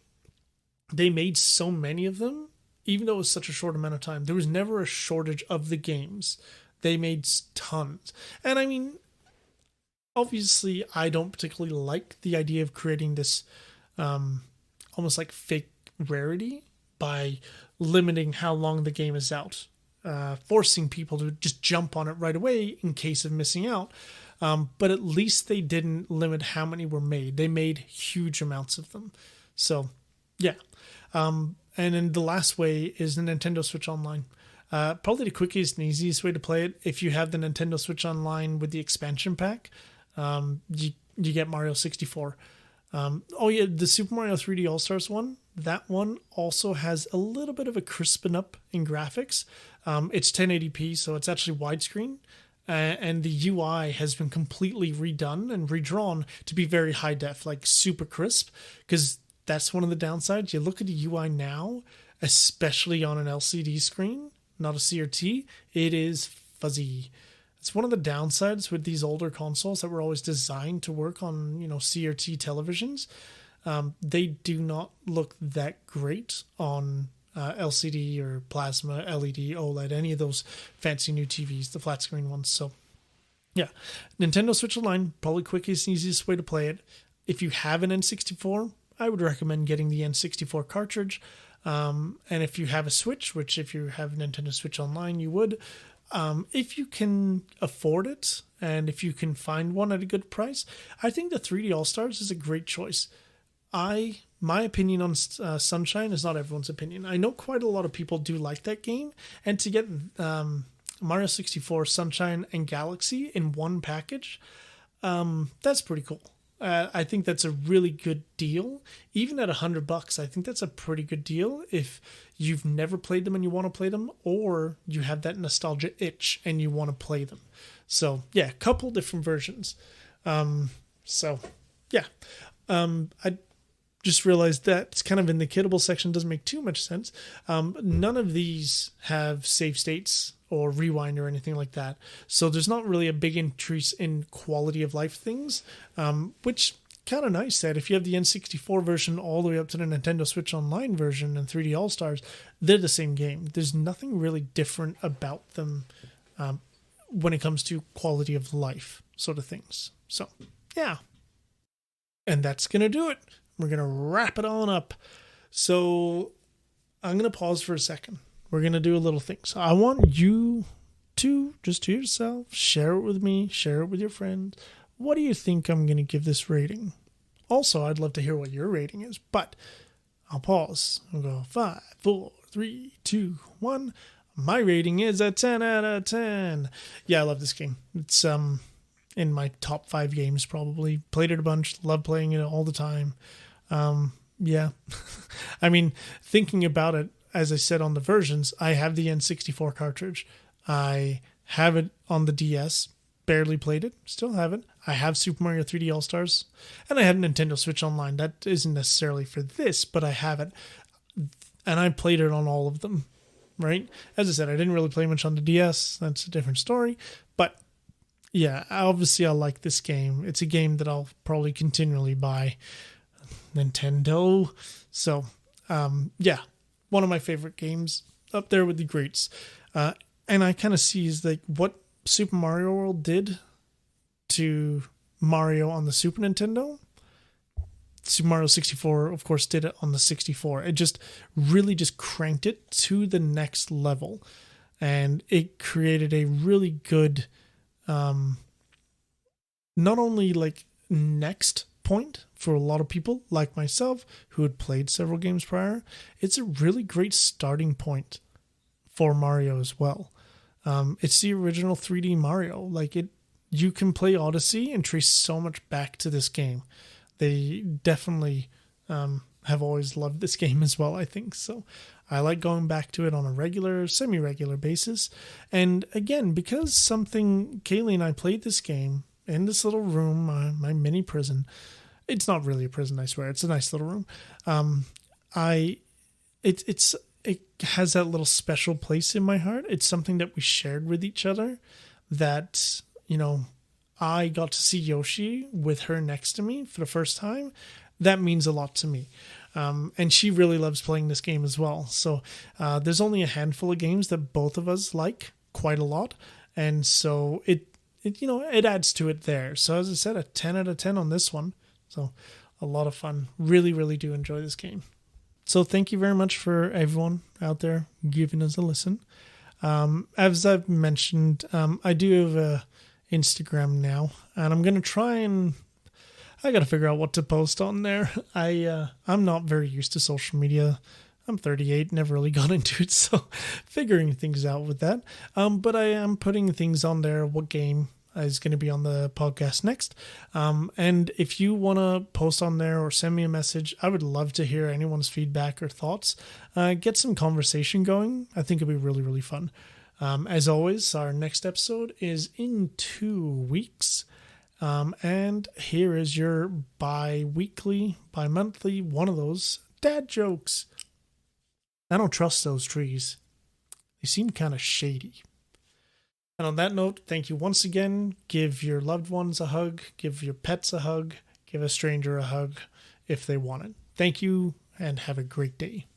S1: they made so many of them. Even though it was such a short amount of time, there was never a shortage of the games. They made tons. And obviously, I don't particularly like the idea of creating this almost like fake rarity by limiting how long the game is out, forcing people to just jump on it right away in case of missing out. But at least they didn't limit how many were made. They made huge amounts of them. So, yeah. And then the last way is the Nintendo Switch Online. Probably the quickest and easiest way to play it, if you have the Nintendo Switch Online with the expansion pack, you get Mario 64. The Super Mario 3D All-Stars one, that one also has a little bit of a crisping up in graphics. It's 1080p, so it's actually widescreen. And the UI has been completely redone and redrawn to be very high def, like super crisp, because that's one of the downsides. You look at the UI now, especially on an LCD screen, not a CRT, it is fuzzy. It's one of the downsides with these older consoles that were always designed to work on, CRT televisions. They do not look that great on LCD or plasma, LED, OLED, any of those fancy new TVs, the flat screen ones. So, yeah, Nintendo Switch Online, probably quickest and easiest way to play it. If you have an N64, I would recommend getting the N64 cartridge. And if you have a Switch, which if you have Nintendo Switch Online, you would, if you can afford it and if you can find one at a good price, I think the 3D All-Stars is a great choice. My opinion on Sunshine is not everyone's opinion. I know quite a lot of people do like that game, and to get Mario 64, Sunshine, and Galaxy in one package, that's pretty cool. I think that's a really good deal. Even at $100, I think that's a pretty good deal if you've never played them and you want to play them, or you have that nostalgia itch and you want to play them. So yeah, a couple different versions. I just realized that it's kind of in the kiddable section, doesn't make too much sense. None of these have save states or rewind or anything like that. So there's not really a big increase in quality of life things, which kind of nice that if you have the N64 version all the way up to the Nintendo Switch Online version and 3D All-Stars, they're the same game. There's nothing really different about them when it comes to quality of life sort of things. So, yeah. And that's going to do it. We're going to wrap it on up. So I'm going to pause for a second. We're going to do a little thing. So I want you to, just to yourself, share it with me, share it with your friends. What do you think I'm going to give this rating? Also, I'd love to hear what your rating is, but I'll pause. I'll go 5, 4, 3, 2, 1. My rating is a 10 out of 10. Yeah, I love this game. It's in my top 5 games probably. Played it a bunch. Love playing it all the time. Yeah. I mean, thinking about it, as I said on the versions, I have the N64 cartridge. I have it on the DS. Barely played it. Still have it. I have Super Mario 3D All-Stars. And I have Nintendo Switch Online. That isn't necessarily for this, but I have it. And I played it on all of them, right? As I said, I didn't really play much on the DS. That's a different story. But yeah, obviously I like this game. It's a game that I'll probably continually buy. Nintendo. So, yeah, one of my favorite games, up there with the greats. And I kind of see is like what Super Mario World did to Mario on the Super Nintendo. Super Mario 64, of course, did it on the 64. It just really just cranked it to the next level. And it created a really good, not only like next point for a lot of people like myself who had played several games prior, it's a really great starting point for Mario as well. It's the original 3D Mario. Like you can play Odyssey and trace so much back to this game. They definitely have always loved this game as well, I think. So I like going back to it on a regular, semi-regular basis. And again, because Kaylee and I played this game in this little room, my mini prison. It's not really a prison, I swear. It's a nice little room. It has that little special place in my heart. It's something that we shared with each other that, I got to see Yoshi with her next to me for the first time. That means a lot to me. And she really loves playing this game as well. So there's only a handful of games that both of us like quite a lot. And so it adds to it there. So as I said, a 10 out of 10 on this one. So a lot of fun. Really, really do enjoy this game. So thank you very much for everyone out there giving us a listen. As I've mentioned, I do have a Instagram now, and I'm going to try and I got to figure out what to post on there. I'm not very used to social media. I'm 38, never really got into it, so figuring things out with that. But I am putting things on there, what game is going to be on the podcast next. And if you want to post on there or send me a message, I would love to hear anyone's feedback or thoughts. Get some conversation going. I think it'll be really, really fun. As always, our next episode is in 2 weeks. And here is your bi-weekly, bi-monthly, one of those dad jokes. I don't trust those trees. They seem kind of shady. And on that note, thank you once again. Give your loved ones a hug. Give your pets a hug. Give a stranger a hug if they want it. Thank you and have a great day.